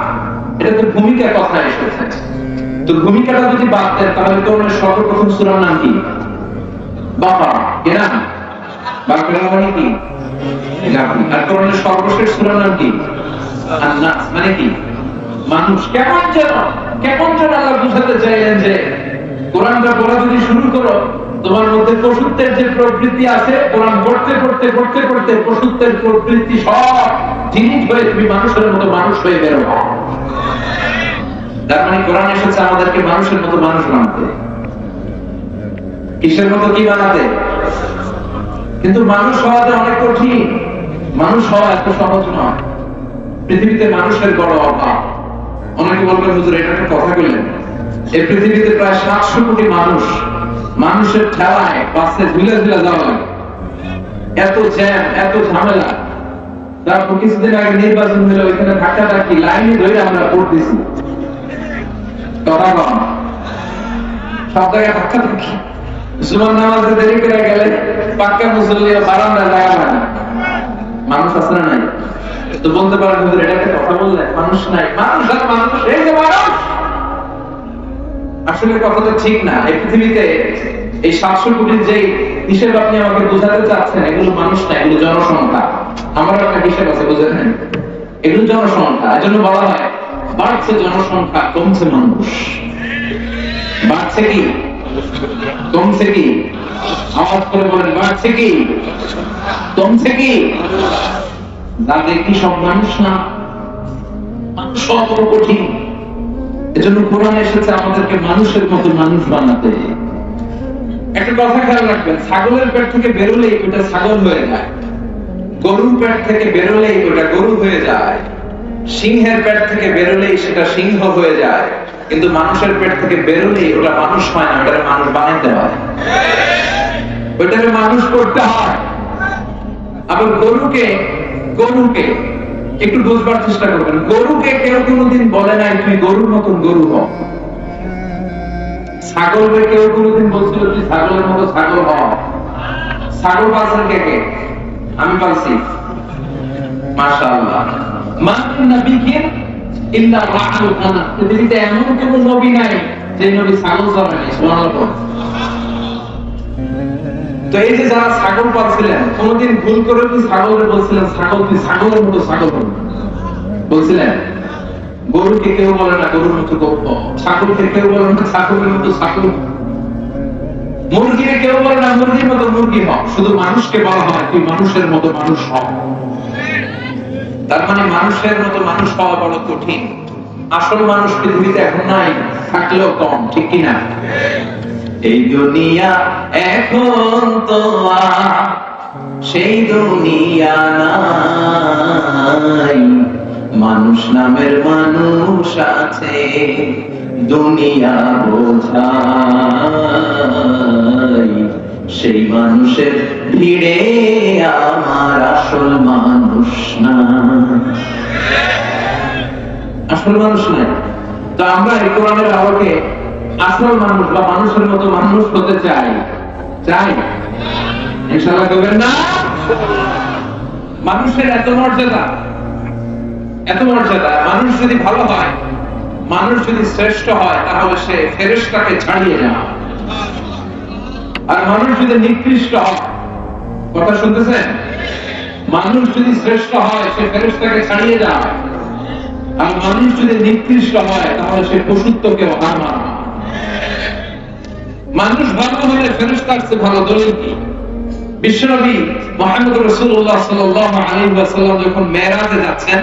এটাতে ভূমিকা কথা এসেছে। তো ভূমিকাটা যদি বাদ দেন তাহলে কোরআনের সর্বপ্রথম সূরার নাম কি? বাকারা। কি নাম? বাকারা মানে কি? আর কোরআনের সর্বশেষ সূরার নাম কি? আন-নাস মানে কি? মানুষ। কেমন যেন আল্লাহ বুঝাতে চাইলেন যে কোরআনটা পড়া যদি শুরু করো, তোমার মধ্যে পশুত্বের যে প্রবৃত্তি আছে, কোরআন পড়তে পড়তে পড়তে পড়তে পশুত্বের প্রবৃত্তি সব জিনিস হয়ে তুমি মানুষের মতো মানুষ হয়ে বেরো। তার মানে কোরআন এসেছে আমাদেরকে মানুষের মতো মানুষ বানাতে। কিসের মতো কি বানাতে? কিন্তু মানুষ হওয়াটা অনেক কঠিন। মানুষ হওয়া এত সহজ নয়। পৃথিবীতে মানুষের বড় অভাব। অনেকে বলবেন, হুজুর এটা একটা কথা বললেন, এই পৃথিবীতে প্রায় 700 কোটি মানুষ, মানুষের ঠেলায় বাসে ঝুলে ঝুলে যাওয়া লাগে, এত জ্যাম, এত ঝামেলা। তারপর কিছুদিন আগে নির্বাচন হলো, ওইখানে ধাক্কা ধাক্কি লাইনে ধরে আমরা পড়তেছি, কথা কম, সব জায়গায় ধাক্কা ধাক্কি। জুমার নামাজে দেরি করে গেলে পাক্কা মুসল্লি বারান্দায় জায়গা হয় না। মানুষ আছে না নাই? তো বলতে পারেন, হুজুর এটা একটা কথা বললেন, মানুষ নাই। মানুষ আর মানুষ, এই যে মানুষ। আসলে কথাটা ঠিক না। এই পৃথিবীতে এই 700 কোটির যে হিসেব আপনি আমাকে বোঝাতে চাচ্ছেন, এগুলো মানুষ না, এগুলো জনসংখ্যা। আমার একটা হিসেব আছে, বুঝেন? এগুলো জনসংখ্যা। এজন্য বলা হয় বাড়ছে জনসংখ্যা, কমছে মানুষ। বাড়ছে কি কমছে কি? আওয়াজ করে বলেন, বাড়ছে কি কমছে কি? দাদা কি সব মানুষ না? মানুষ সব কঠিন। এজন্য কোরআন এসেছে আমাদেরকে মানুষের মতো মানুষ বানাতে। একটা কথা খেয়াল রাখবেন, ছাগলের পেট থেকে বেরোলেই ওটা ছাগল হয়ে যায়, গরুর পেট থেকে বেরোলেই ওটা গরু হয়ে যায়, সিংহের পেট থেকে বেরোলেই সেটা সিংহ হয়ে যায়, কিন্তু মানুষের পেট থেকে বেরোলেই ওটা মানুষ হয় না, ওটাকে মানুষ বানাইতে হয়, ওটাকে মানুষ করতে হয়। আবার গরুকে একটু বুঝবার চেষ্টা করবেন, গরুকে কেউ কোনোদিন বলে নাই তুই গরুর মতন গরু হ। ছাগলকে কেউ কোনোদিন বলছিল তুই ছাগলের মতো ছাগল হ। ছাগল পালছেন কে? আমি পালছি, মাশাআল্লাহ। মান নবিয়্যিন ইল্লা রাআল গানাম। পৃথিবীতে এমন কোন নবী নাই যে নবী ছাগল জন্মায়নি, সুবহানাল্লাহ। তো এই যে যারা ছাগল পালছিলেন, কোনদিন ভুল করে কি ছাগলকে বলছিলেন ছাগল তুই ছাগলের মতো ছাগল বলছিলেন? গরুকে কেউ বলে না গরুর মতো গপ্প, ছাগলকে কেউ বলে না ছাগলের মতো ছাগল, মুরগিকে কেউ বলে না মুরগির মতো মুরগি হ, শুধু মানুষকে বলা হয় তুই মানুষের মতো মানুষ হ। তার মানে মানুষের মতো মানুষ হওয়া বড় কঠিন। আসল মানুষ পৃথিবীতে এখন নাই, থাকলেও কম, ঠিক কিনা? এই দুনিয়া এখন তো আর সেই দুনিয়া নাই, মানুষ নামের মানুষ আছে দুনিয়া বোঝাই, সেই মানুষের ভিড়ে আমার আসল মানুষ না, আসল মানুষ নাই। তো আমরা এই কোরআনের আলোকে আসল মানুষ বা মানুষের মতো মানুষ হতে চাই, চাই ইনশাআল্লাহ করবেন না? মানুষের এত মর্যাদা, এত মর্যাদা। মানুষ যদি ভালো হয়, মানুষ যদি শ্রেষ্ঠ হয়, তাহলে সে ফেরেশতাকে ছাড়িয়ে যায়। আর মানুষ যদি নিকৃষ্ট হয়, কথা শুনতেছেন? মানুষ যদি শ্রেষ্ঠ হয়, সে ফেরেশতাকে ছাড়িয়ে যায়। আর মানুষ যদি নিকৃষ্ট হয়, তাহলে সে পশুত্বকে হার মানে। মানুষ ভালো হলে ফেরেশতার চেয়ে ভালো দলিল কি? বিশ্বনবী মুহাম্মদ রাসূলুল্লাহ সাল্লাল্লাহু আলাইহি ওয়াসাল্লাম যখন মেরাজে যাচ্ছেন,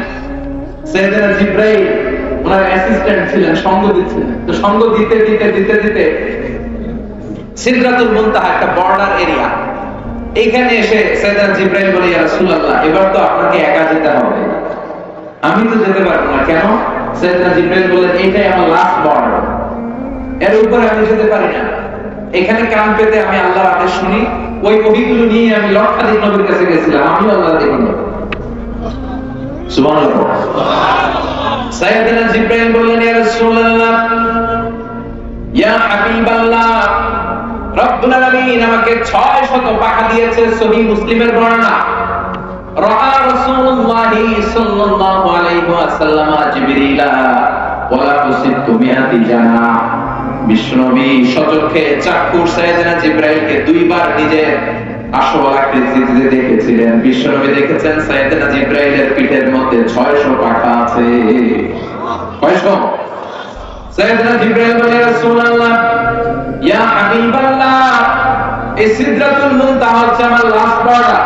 সাইয়েদনা জিবরাইল ওনার অ্যাসিস্ট্যান্ট ছিলেন, সঙ্গ দিচ্ছিলেন। তো সঙ্গ দিতে দিতে দিতে দিতে সিদরাতুল মুনতাহা একটা বর্ডার এরিয়া, এইখানে এসে সাইয়েদনা জিবরাইল বলে, ইয়া রাসূলুল্লাহ, এবার তো আপনাকে একা যেতে হবে, আমি তো যেতে পারবো না। কেন? সাইয়েদনা জিবরাইল বললেন, এইটাই আমার লাস্ট বর্ডার, এর উপরে আমি যেতে পারি না। এখানে কান পেতে আমি আল্লাহর আদেশ শুনি, ওই ওহীগুলো নিয়ে আমি লক্ষাধিক নবীর কাছে গেছিলাম, আমি আল্লাহর দেখিনি। সুবহানাল্লাহ। সাইয়েদনা জিবরাইল বললেন, ইয়া রাসূলুল্লাহ, ইয়া হাবিবাল্লাহ, রব্বুল আলামিন আমাকে 600 পাখা দিয়েছে। সহিহ মুসলিমের বর্ণনা, রাআ রাসূলুল্লাহ সাল্লাল্লাহু আলাইহি ওয়াসাল্লাম জিবরিলা ওয়া কুসিতু মিআতি জানা। বিশ্বনবী সচক্ষে চাক্ষুষ সাইয়েদনা জিবরাইলকে দুইবার নিজের আসল আকৃতিতে দেখেছিলেন। বিশ্বনবী দেখেছেন সাইয়েদনা জিবরাইলের পিঠের মধ্যে 600 পাখা আছে। কয়শো? সাইয়েদনা জিবরাইল বলে, রাসূলুল্লাহ, ইয়া হাবিবাল্লাহ, এই সিদরাতুল মুনতাহা হচ্ছে আমার লাস্ট বর্ডার।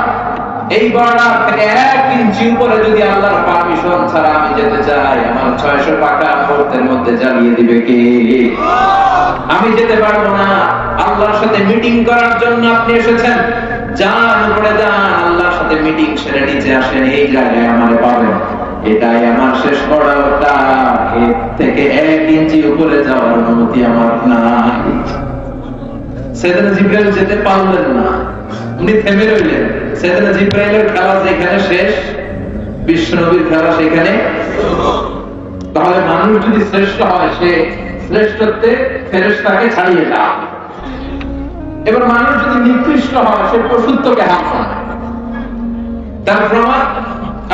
এই বর্ডার থেকে 1 ইঞ্চি উপরে যদি আল্লাহর পারমিশন ছাড়া আমি যেতে চাই, আমার 600 পাখা মুহূর্তের মধ্যে জ্বালিয়ে দিবে কে? আমি যেতে পারবো না। আল্লাহর সাথে মিটিং করার জন্য আপনি এসেছেন, যান উপরে যান, আল্লাহর সাথে মিটিং সেরে নিচে আসেন, এই জায়গায় আমারে পাবেন। এটাই আমার শেষ বর্ডারটা, এর থেকে 1 ইঞ্চি উপরে যাওয়ার অনুমতি আমার নাই। সাইয়েদনা জিবরাইল যেতে পারলেন না, উনি থেমে রইলেন। সাইয়েদনা জিবরাইলের খেলা যেখানে শেষ, বিশ্বনবীর খেলা সেখানে। তাহলে মানুষ যদি শ্রেষ্ঠ হয়, সে শ্রেষ্ঠত্বে ফেরেশতাকে ছাড়িয়ে যায়। এবার মানুষ যদি নিকৃষ্ট হয়, সে পশুত্বকে হার মানে। তার প্রমাণ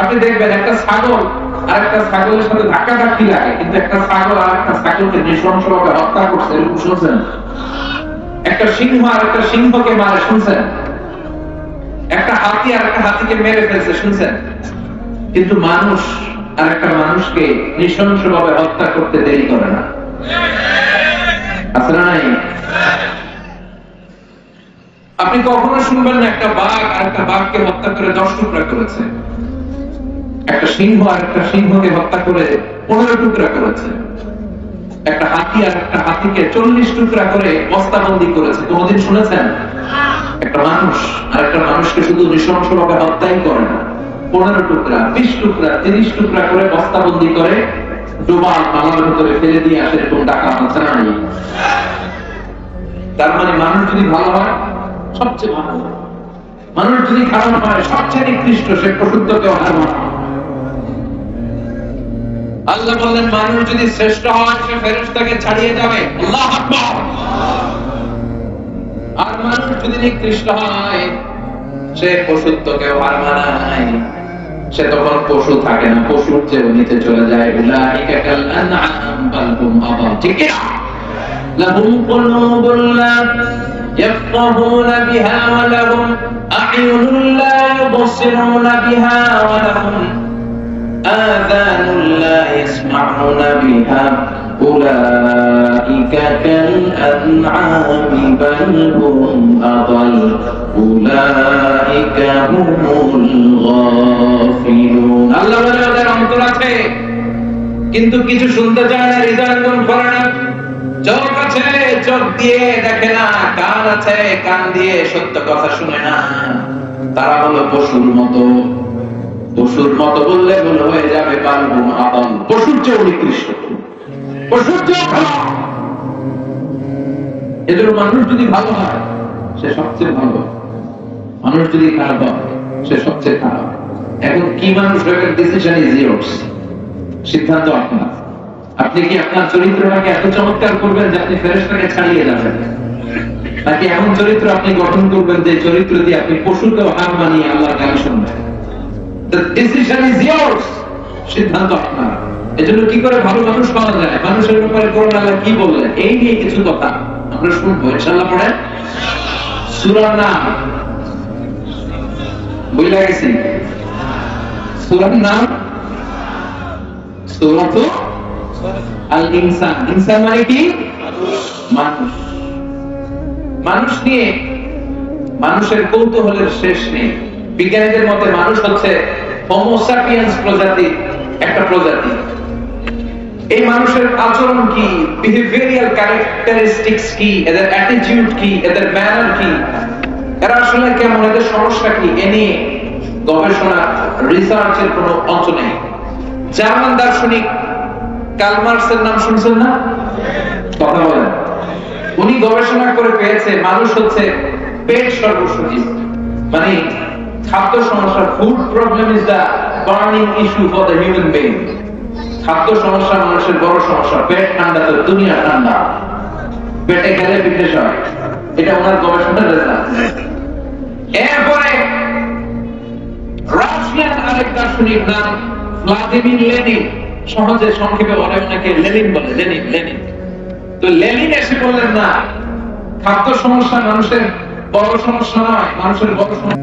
আপনি দেখবেন, একটা ছাগল আর একটা ছাগলের সাথে ধাক্কাধাক্কি লাগে, কিন্তু একটা ছাগল আর একটা ছাগলকে নৃশংসভাবে হত্যা করছে, এরকম শুনছেন? একটা সিংহ আর একটা সিংহকে মারে, শুনছেন? একটা হাতি আর একটা হাতিকে মেরে ফেলছে, শুনছেন? কিন্তু মানুষ আর একটা মানুষকে নৃশংসভাবে হত্যা করতে দেরি করে না, আছে না নাই? আপনি কখনো শুনবেন না একটা বাঘ আর একটা বাঘকে হত্যা করে 10 টুকরা করেছে, একটা সিংহ আর একটা সিংহকে হত্যা করে 15 টুকরা করেছে, একটা হাতি আর একটা হাতিকে 40 টুকরা করে বস্তাবন্দি করেছে। কোনদিন শুনেছেন? একটা মানুষ আর একটা মানুষকে শুধু নৃশংসভাবে হত্যাই করে না, 15 টুকরা, 20 টুকরা, 30 টুকরা করে বস্তাবন্দি করে ডোবার নালার ভিতরে ফেলে দিয়ে আসে, এরকম টাকা আছে না নাই? তার মানে মানুষ যদি ভালো হয়, সবচেয়ে ভালো। মানুষ যদি খারাপ হয়, সবচেয়ে নিকৃষ্ট, সে পশুত্বকে হার মানে। আল্লাহ বললেন, মানুষ যদি শ্রেষ্ঠ হয়, সে ফেরেশতাকে ছাড়িয়ে যাবে। আল্লাহু আকবার। আর মানুষ যদি নিকৃষ্ট হয়, সে পশুত্বকে হার মানায়, সে তখন পশু থাকে না, পশুর চেয়ে নিচে চলে যায়। উলাইকা কাল আনআম বাল হুম আযাল। ঠিক না? লাহুম কুলুবুন লা ইয়াফকাহুনা বিহা ওয়া লাহুম আ'য়ুনুন লা ইউবসিরুনা বিহা ওয়া লাহুম آذان لا يسمعون بها أولئك كالأنعام بل هم أضل أولئك هم الغافلون আল্লাহ বলে ওদের অন্তর আছে কিন্তু কিছু শুনতে চায় না, হৃদয় করে না। চোখ আছে, চোখ দিয়ে দেখে না। কান আছে, কান দিয়ে সত্য কথা শুনে না। তারা হলো পশুর মতো। পশুর মতো বললে ভুল হয়ে যাবে। বালহুম আদল, পশুর চেয়ে নিকৃষ্ট, পশুর চেয়ে খারাপ। এদের মানুষ যদি ভালো হয় সে সবচেয়ে ভালো, মানুষ যদি খারাপ হয় সে সবচেয়ে খারাপ। এখন কি মানুষ হয়ে ডিসিশন ইজ ইয়ার্স, সিদ্ধান্ত আপনার। আপনি কি আপনার চরিত্রটাকে এত চমৎকার করবেন যে আপনি ফেরেশতাকে ছাড়িয়ে যাবেন, নাকি এমন চরিত্র আপনি গঠন করবেন যে চরিত্র দিয়ে আপনি পশুকেও হার মানিয়ে আল্লাহর গান শুনবেন? The decision is yours, সিদ্ধান্ত আপনার। এজন্য কি করে ভালো মানুষ পাওয়া যায়, মানুষের ব্যাপারে কোরআন আল্লাহ কি বললেন, এই নিয়ে কিছু কথা আমরা শুনবো ইনশাআল্লাহ। পড়েন সূরার নাম বুঝলা গেছি? সূরার নাম সূরাতু আল ইনসান। ইনসান মানে কি? মানুষ। মানুষ নিয়ে মানুষের কৌতূহলের শেষ নেই। বিজ্ঞানীদের মতে মানুষ হচ্ছে হোমো স্যাপিয়েন্স প্রজাতির একটা প্রজাতি। এই মানুষের আচরণ কি, বিহেভিয়ারাল ক্যারেক্টারিস্টিক্স কি, এদের অ্যাটিটিউড কি, এদের ম্যানার কি, এরা আসলে কেমন, এদের সমস্যা কি, এ নিয়ে গবেষণা রিসার্চের কোনো অন্ত নেই। জার্মান দার্শনিক কার্ল মার্কসের নাম শুনছেন না? কথা বলেন। উনি গবেষণা করে পেয়েছে মানুষ হচ্ছে পেট সর্বস্ব জীব। মানে খাদ্য সমস্যা, food problem is the burning issue for the human being. খাদ্য সমস্যা মানুষের বড় সমস্যা। পেট ঠান্ডা তো দুনিয়া ঠান্ডা, পেটে গেলে বিদ্বেষ হয়। এটা ওনার গবেষণার রেজাল্ট। এরপরে রাশিয়ান আরেক দার্শনিক নাম ভ্লাদিমির লেনিন, সহজে সংক্ষেপে বলে ওনাকে লেনিন বলে। লেনিন তো লেনিন এসে বললেন না, খাদ্য সমস্যা মানুষের বড় সমস্যা নয়, মানুষের বড় সমস্যা